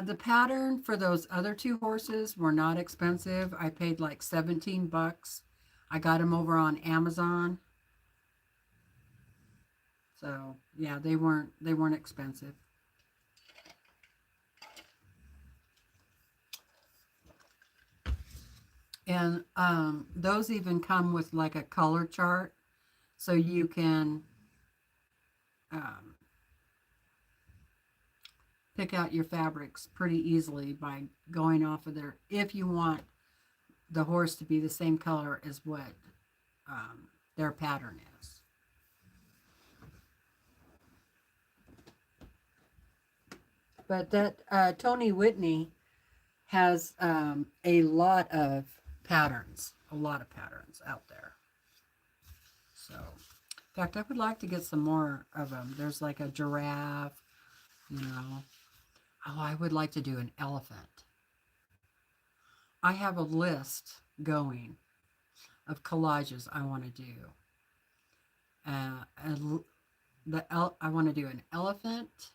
A: The pattern for those other two horses were not expensive. I paid like 17 bucks. I got them over on Amazon. So yeah, they weren't expensive. And those even come with like a color chart, so you can um, pick out your fabrics pretty easily by going off of there. If you want the horse to be the same color as what their pattern is. But that Tony Whitney has a lot of patterns out there. So, in fact, I would like to get some more of them. There's like a giraffe, you know. Oh, I would like to do an elephant. I have a list going of collages I want to do. And I want to do an elephant.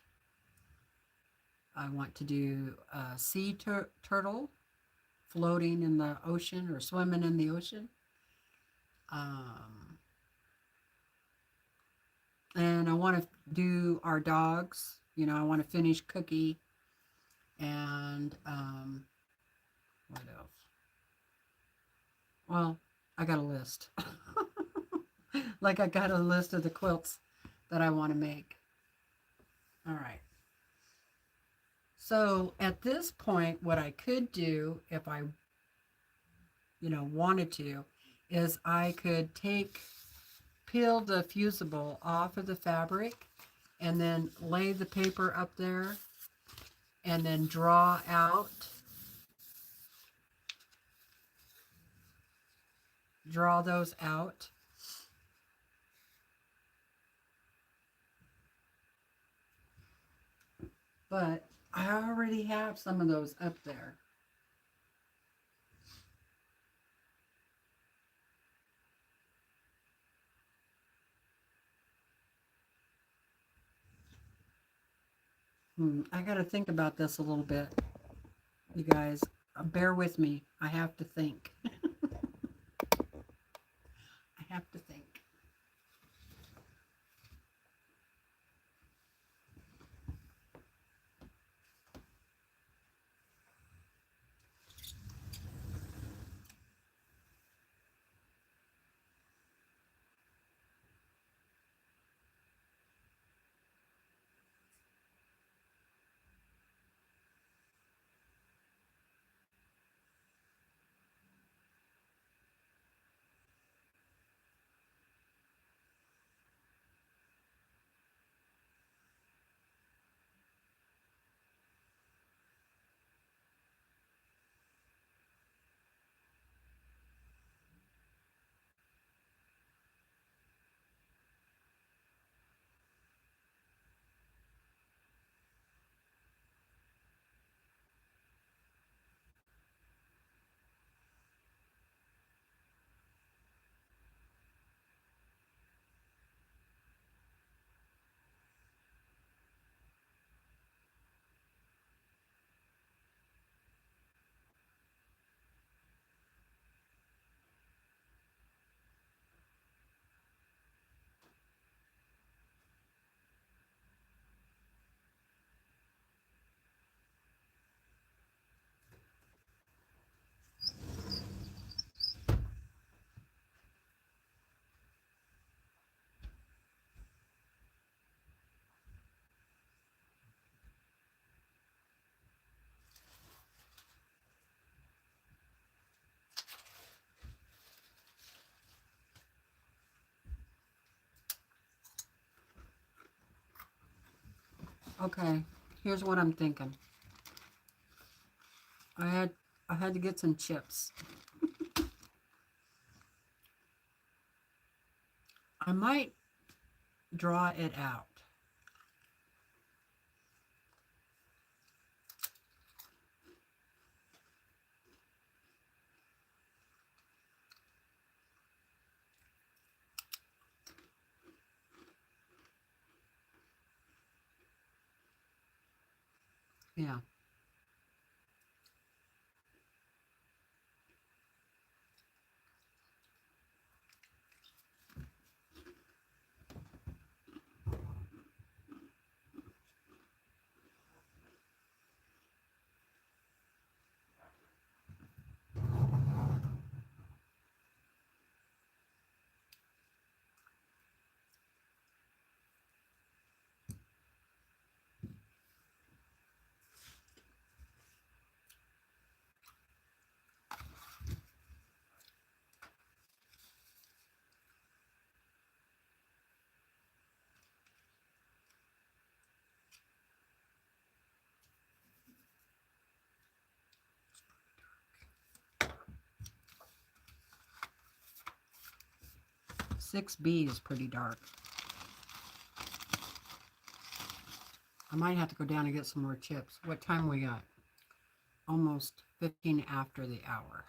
A: I want to do a sea turtle floating in the ocean or swimming in the ocean. Um, and I want to do our dogs. I want to finish Cookie and what else? Well, I got a list. Like I got a list of the quilts that I want to make. All right. So at this point, what I could do if I, wanted to, is I could peel the fusible off of the fabric and then lay the paper up there and then draw those out. But I already have some of those up there. I got to think about this a little bit, you guys. Bear with me. I have to think. I have to think. Okay, here's what I'm thinking. I had to get some chips. I might draw it out. Yeah. Six B is pretty dark. I might have to go down and get some more chips. What time we got? Almost 15 after the hour.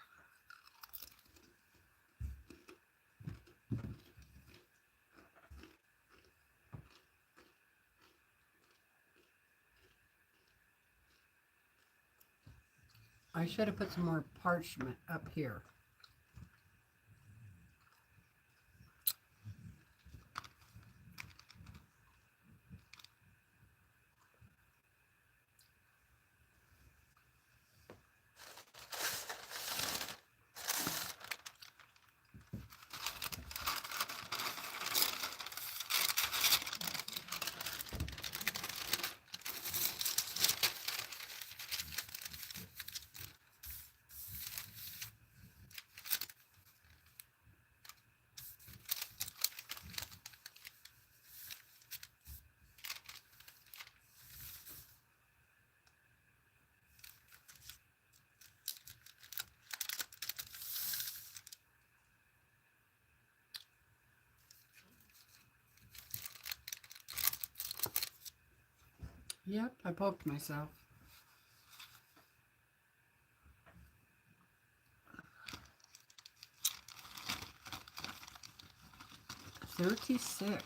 A: I should have put some more parchment up here. Yep, I poked myself. $36.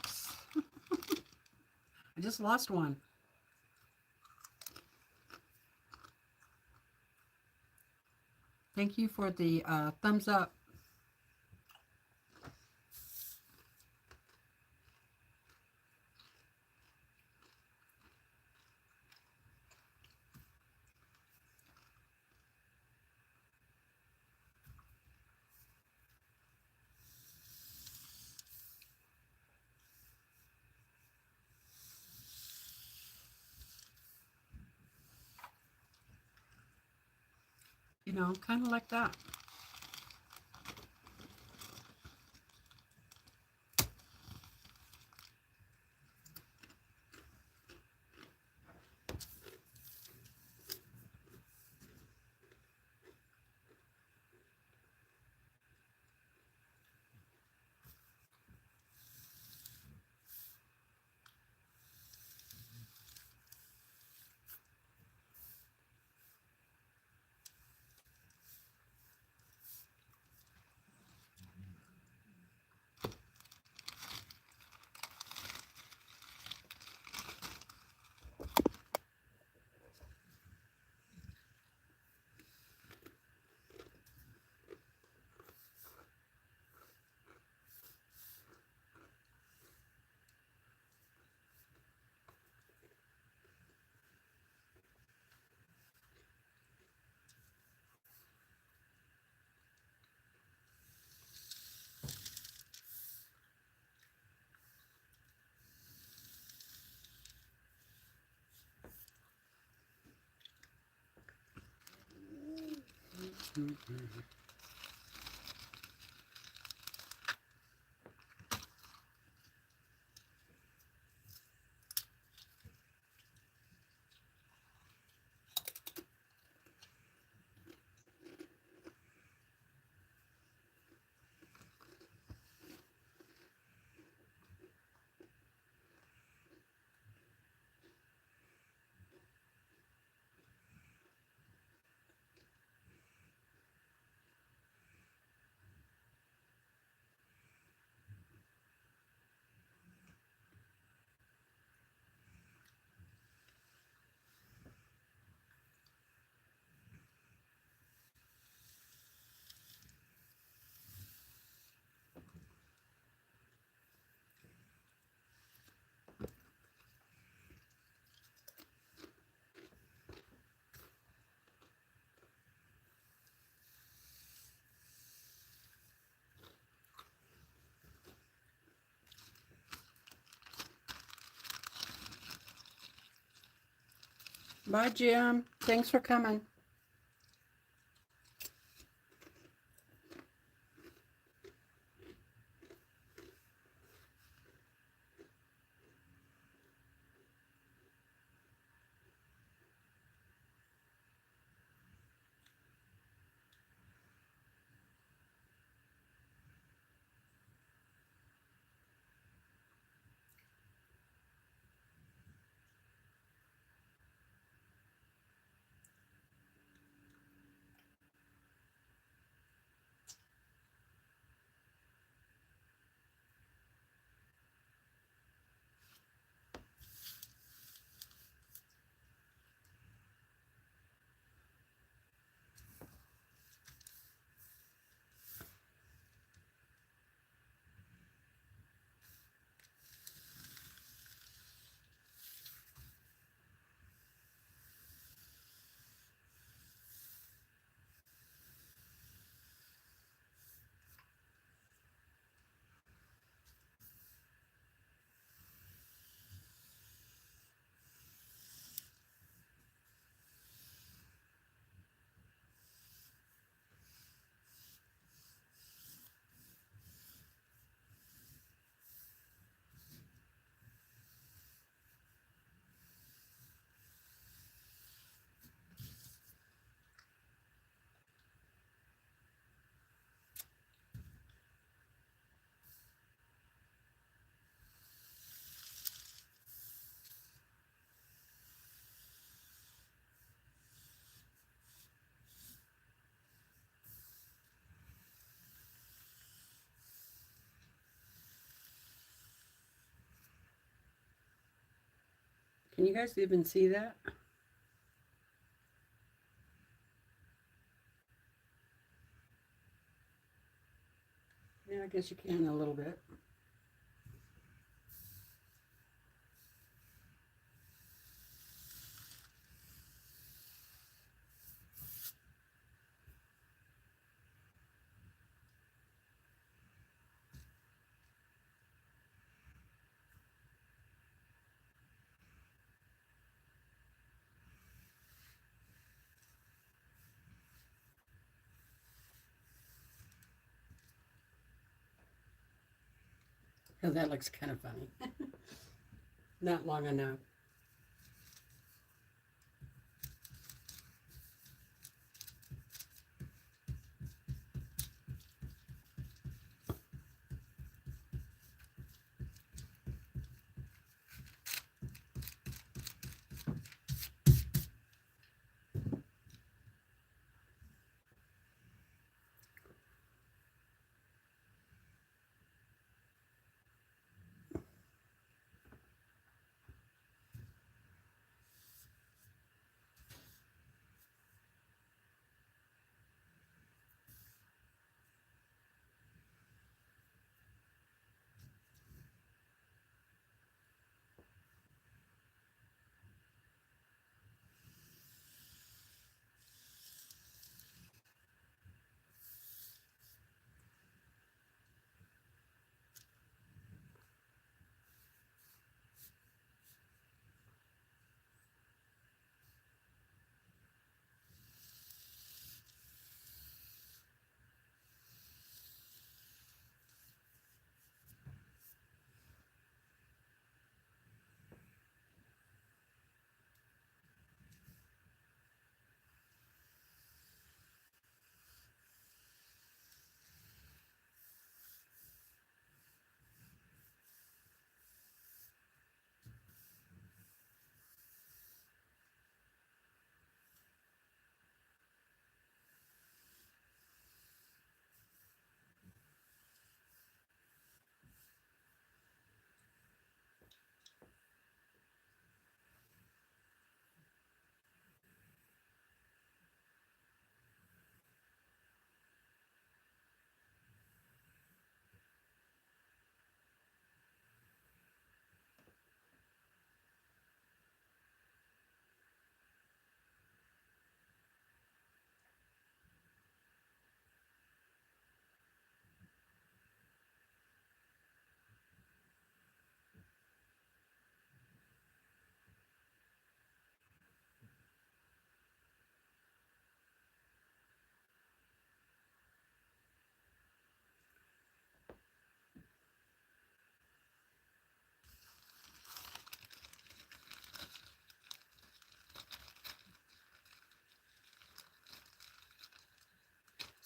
A: I just lost one. Thank you for the thumbs up. You know, kind of like that. Bye, Jim. Thanks for coming. Can you guys even see that? Yeah, I guess you can a little bit. Oh, that looks kind of funny. Not long enough.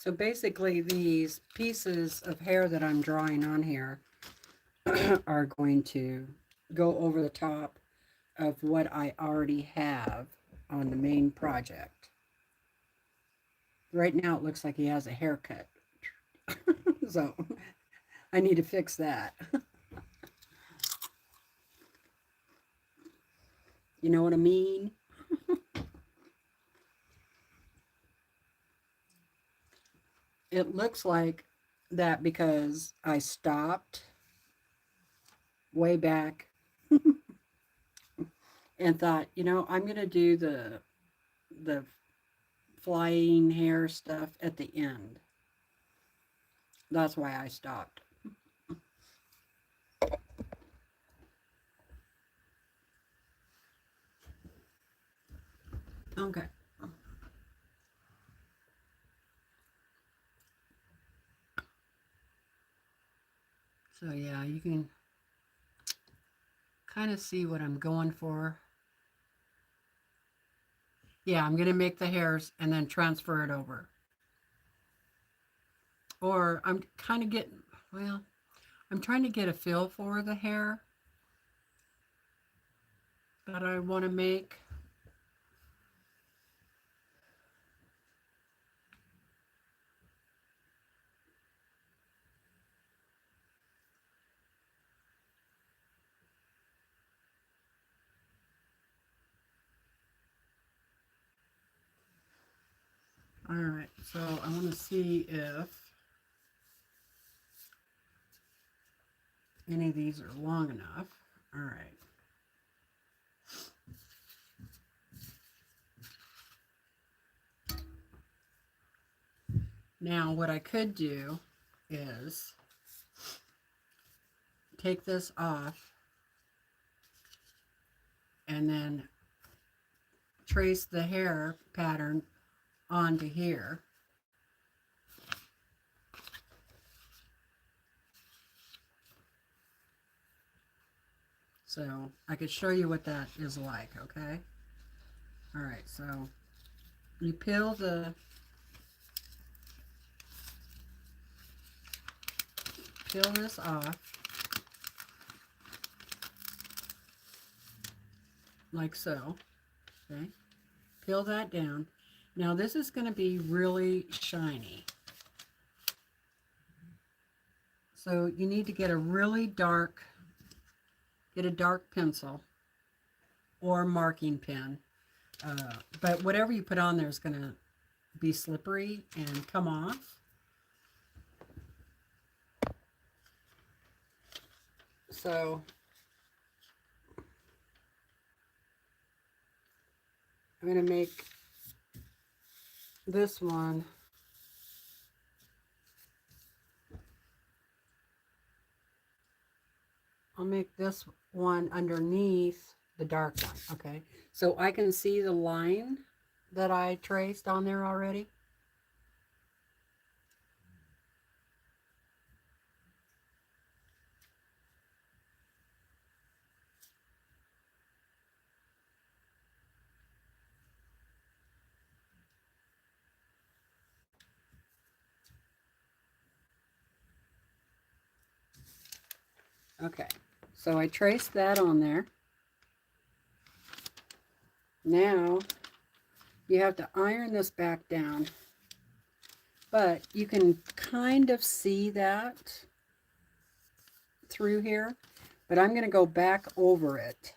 A: So basically these pieces of hair that I'm drawing on here are going to go over the top of what I already have on the main project. Right now it looks like he has a haircut. So I need to fix that. You know what I mean? It looks like that because I stopped way back and thought, you know, I'm going to do the flying hair stuff at the end. That's why I stopped. Okay. So yeah, you can kind of see what I'm going for. Yeah, I'm going to make the hairs and then transfer it over. Or I'm kind of getting, well, I'm trying to get a feel for the hair that I want to make. All right, so I want to see if any of these are long enough. All right. Now what I could do is take this off and then trace the hair pattern onto here. So I could show you what that is like, okay? All right, so you peel this off like so, okay? Peel that down. Now this is going to be really shiny. So you need to get a really dark, get a dark pencil or marking pen. But whatever you put on there is going to be slippery and come off. So I'm going to make this one I'll make this one underneath the dark one, okay? So I can see the line that I traced on there already. Okay, so I traced that on there. Now you have to iron this back down, but you can kind of see that through here, but I'm going to go back over it.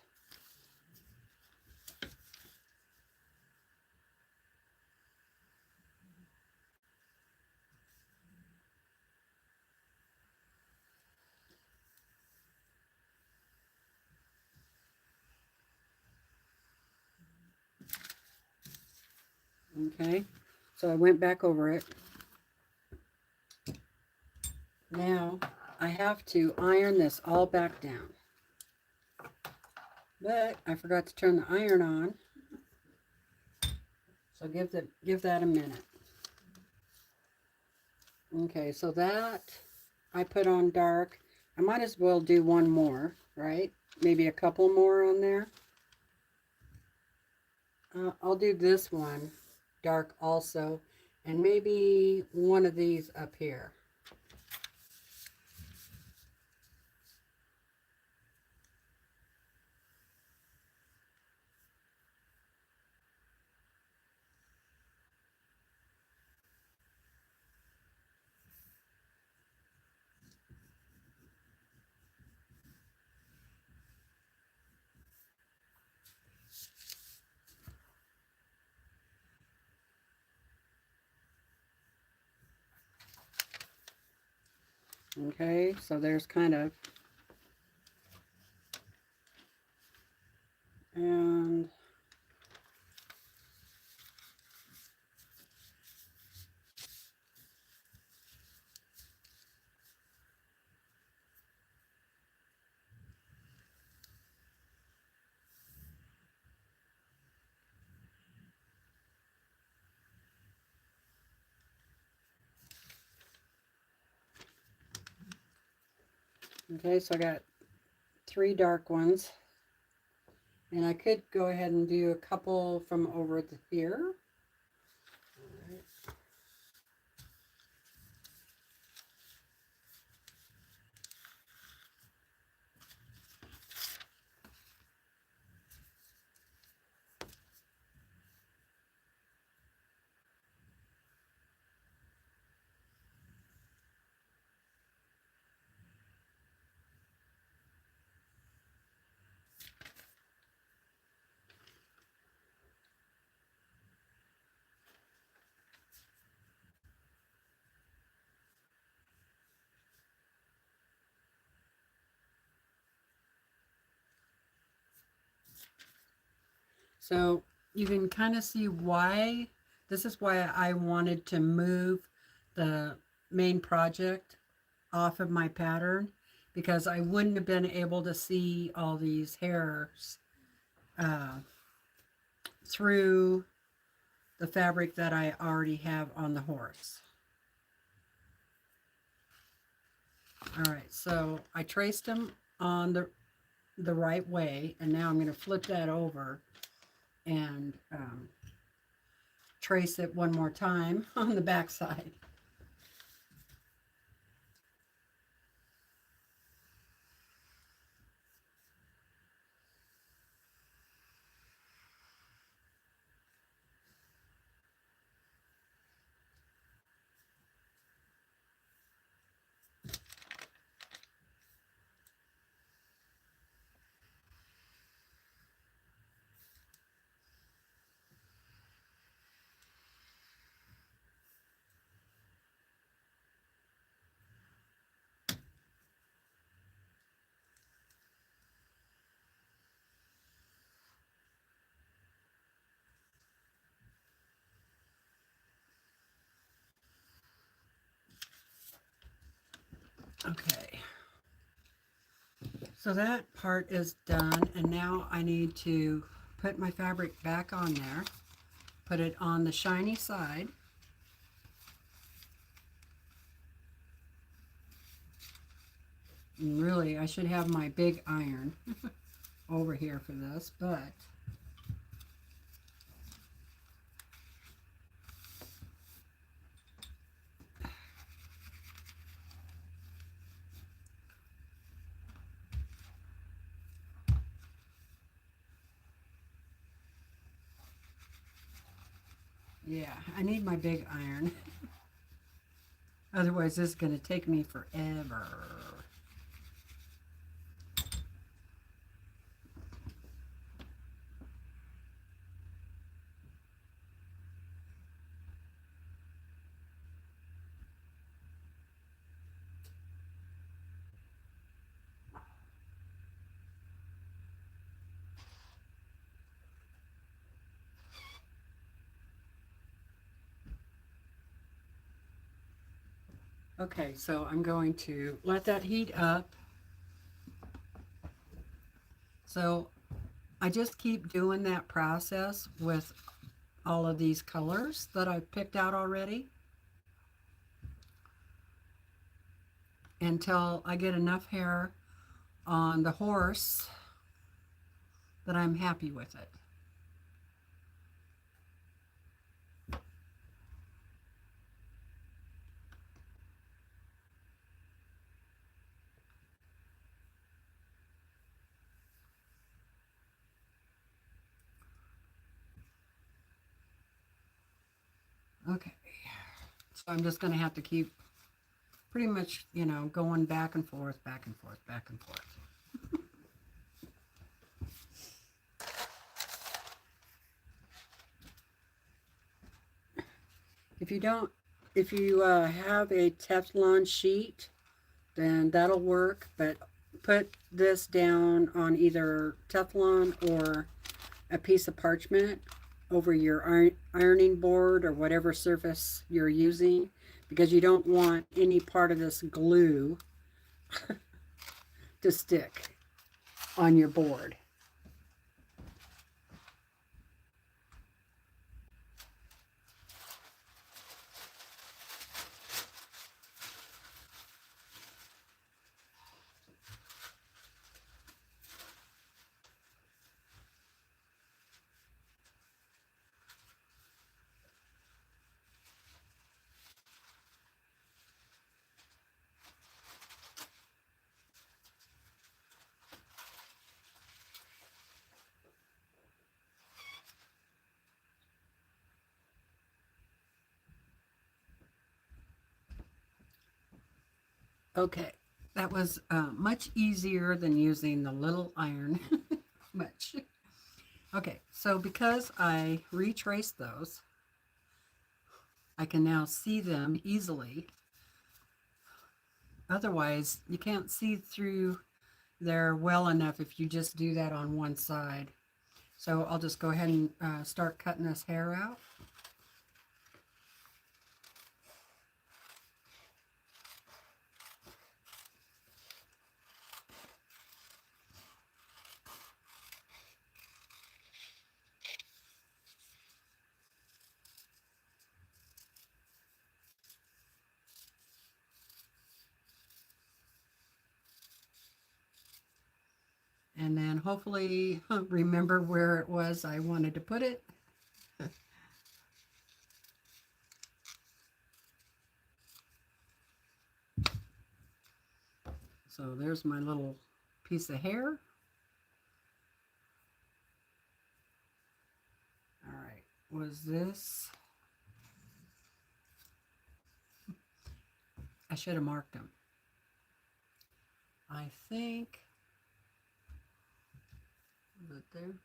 A: Okay, so I went back over it. Now I have to iron this all back down. But I forgot to turn the iron on. So give that a minute. Okay, so that I put on dark. I might as well do one more, right? Maybe a couple more on there. I'll do this one dark also, and maybe one of these up here. Okay, so there's kind of, and okay, so I got 3 dark ones, and I could go ahead and do a couple from over here. So you can kind of see why, this is why I wanted to move the main project off of my pattern, because I wouldn't have been able to see all these hairs through the fabric that I already have on the horse. All right, so I traced them on the right way, and now I'm going to flip that over and trace it one more time on the back side. Okay, so that part is done, and now I need to put my fabric back on there, put it on the shiny side, and really I should have my big iron over here for this, but yeah, I need my big iron. Otherwise, this is going to take me forever. Okay, so I'm going to let that heat up. So I just keep doing that process with all of these colors that I've picked out already until I get enough hair on the horse that I'm happy with it. Okay, so I'm just going to have to keep pretty much, you know, going back and forth, back and forth, back and forth. If you have a Teflon sheet, then that'll work, but put this down on either Teflon or a piece of parchment over your ironing board or whatever surface you're using, because you don't want any part of this glue to stick on your board. Okay, that was much easier than using the little iron. Much. Okay, so because I retraced those, I can now see them easily. Otherwise, you can't see through there well enough if you just do that on one side. So I'll just go ahead and start cutting this hair out. And then hopefully remember where it was I wanted to put it. So there's my little piece of hair. All right, was this? I should have marked them. I think, was it there?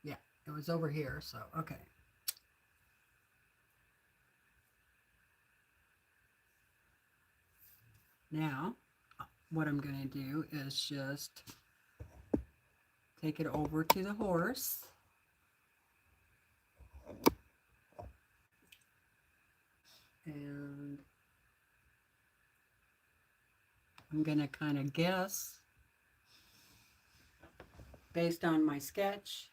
A: Yeah, it was over here, so okay. Now, what I'm going to do is just take it over to the horse. And I'm going to kind of guess based on my sketch.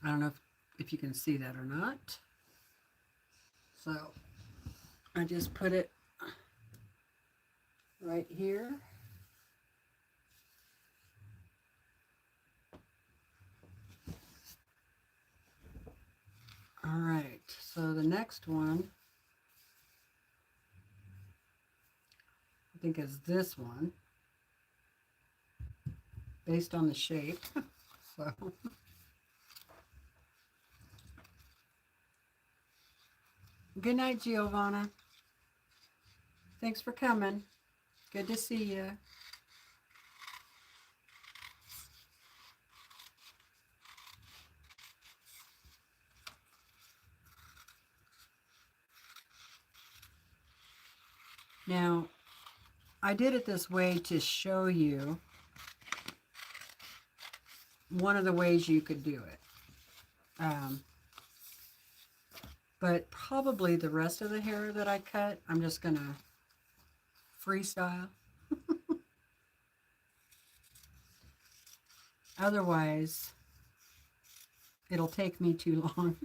A: I don't know if you can see that or not. So I just put it right here. All right, so the next one, I think is this one, based on the shape. So good night, Giovanna. Thanks for coming. Good to see you. Now, I did it this way to show you one of the ways you could do it. But probably the rest of the hair that I cut, I'm just going to freestyle. Otherwise, it'll take me too long.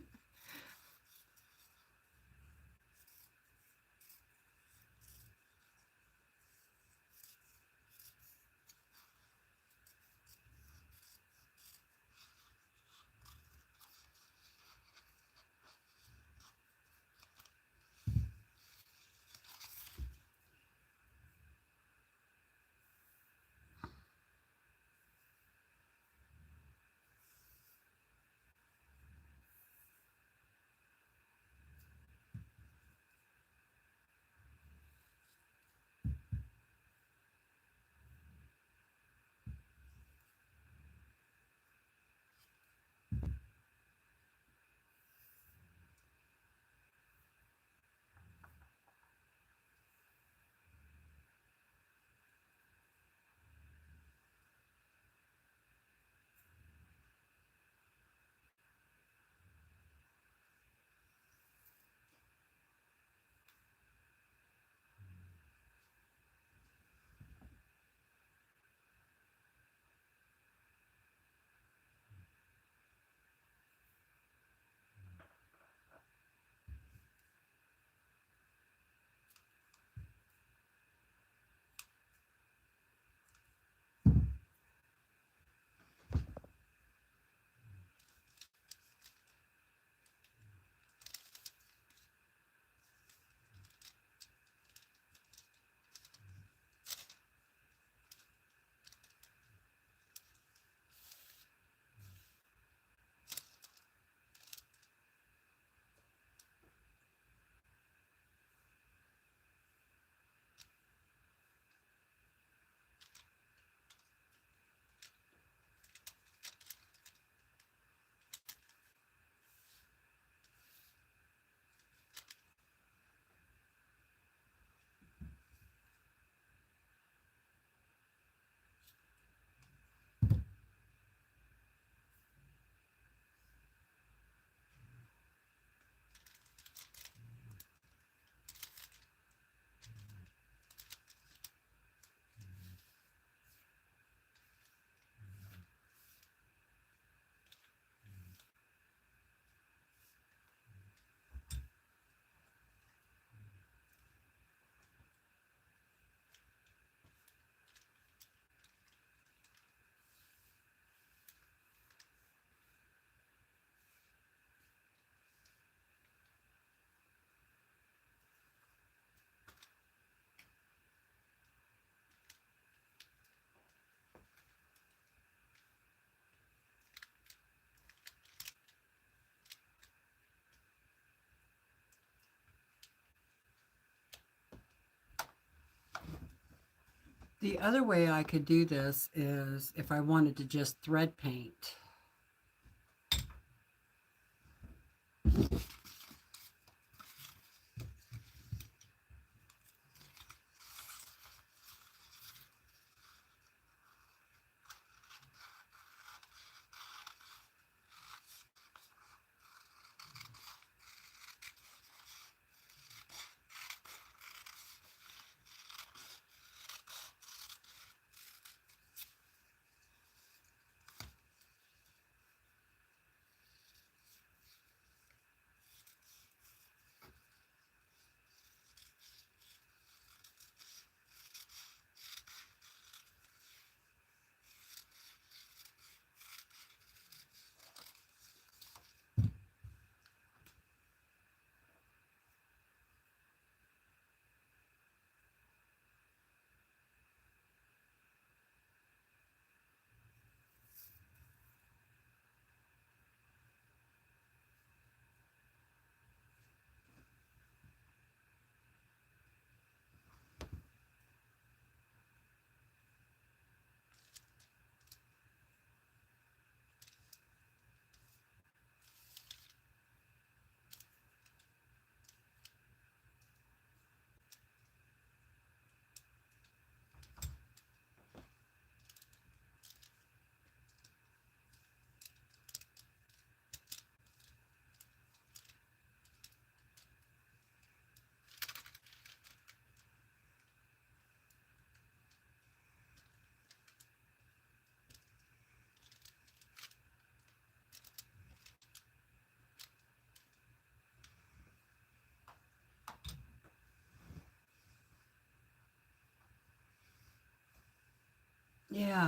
A: The other way I could do this is if I wanted to just thread paint.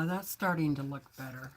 A: Yeah, that's starting to look better.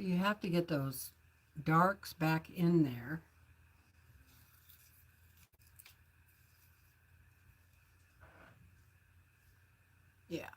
A: So you have to get those darks back in there. Yeah.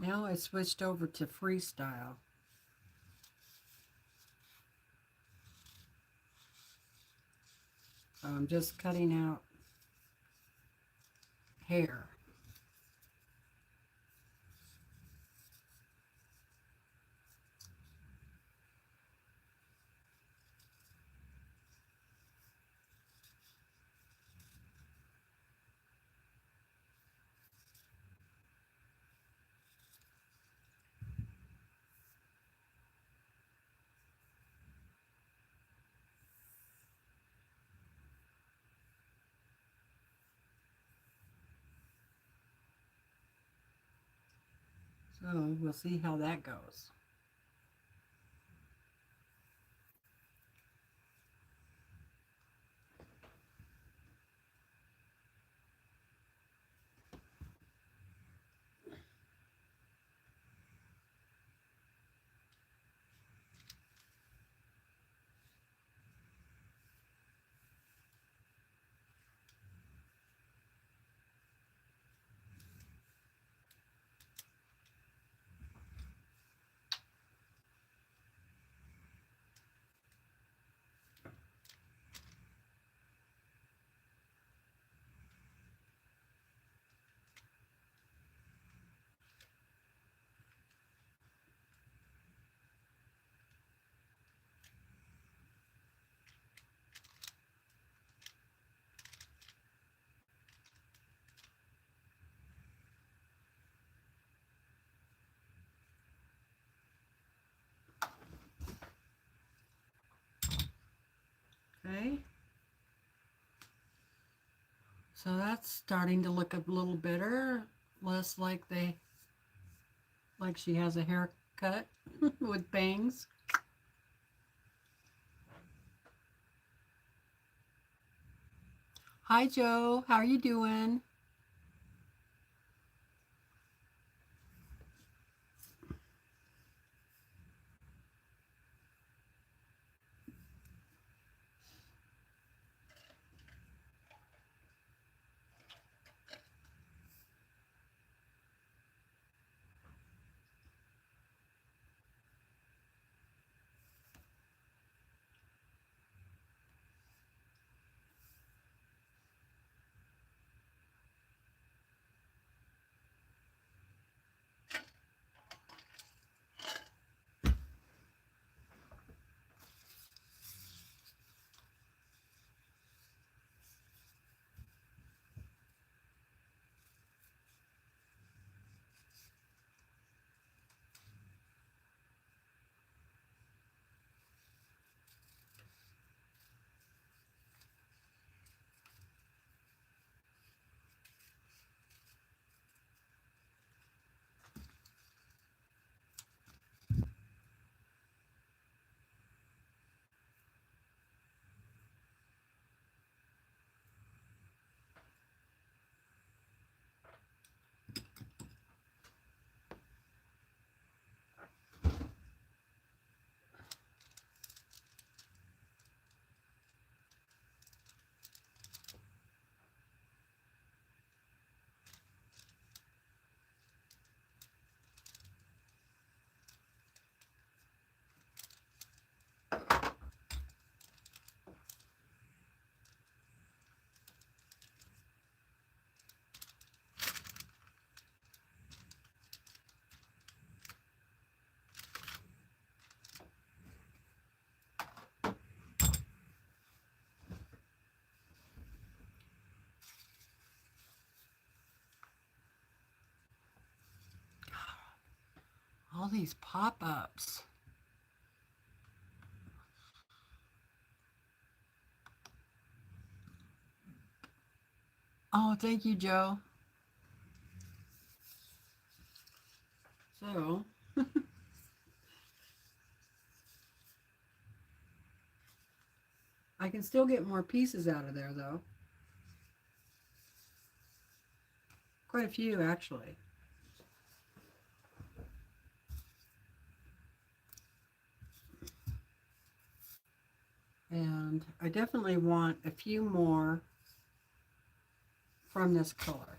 A: Now I switched over to freestyle. So I'm just cutting out hair. So we'll see how that goes. Okay. So that's starting to look a little better, less like she has a haircut with bangs. Hi Joe, how are you doing? All these pop-ups. Oh, thank you, Joe. So, I can still get more pieces out of there, though. Quite a few, actually. And I definitely want a few more from this color.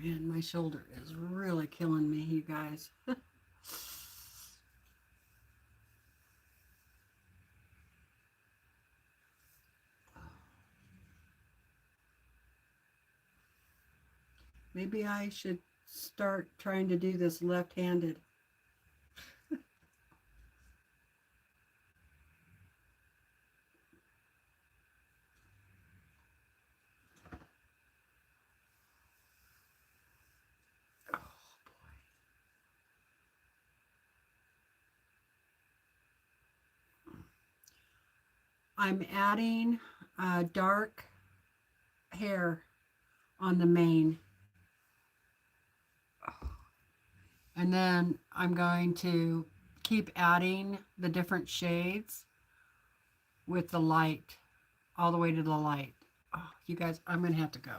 A: man, my shoulder is really killing me, you guys. Maybe I should start trying to do this left-handed. I'm adding dark hair on the mane. And then I'm going to keep adding the different shades with the light, all the way to the light. Oh, you guys, I'm going to have to go.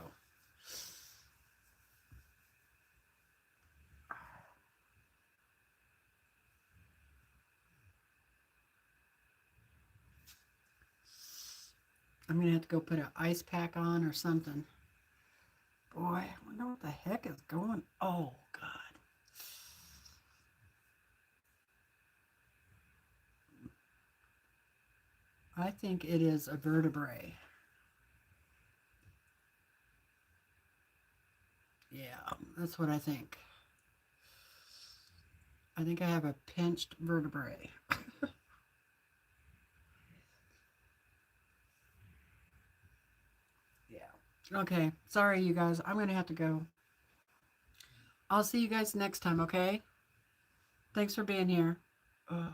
A: I'm going to have to go put an ice pack on or something. Boy, I wonder what the heck is going. Oh, God. I think it is a vertebrae. Yeah, that's what I think. I think I have a pinched vertebrae. Yeah. Okay. Sorry, you guys. I'm going to have to go. I'll see you guys next time, okay? Thanks for being here. Ugh.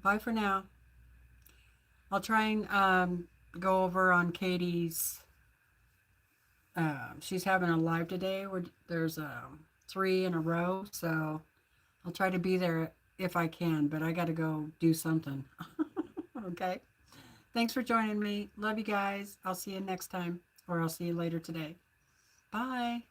A: Bye for now. I'll try and go over on Katie's. She's having a live today where there's 3 in a row, so I'll try to be there if I can, but I got to go do something. Okay. Thanks for joining me. Love you guys. I'll see you next time, or I'll see you later today. Bye.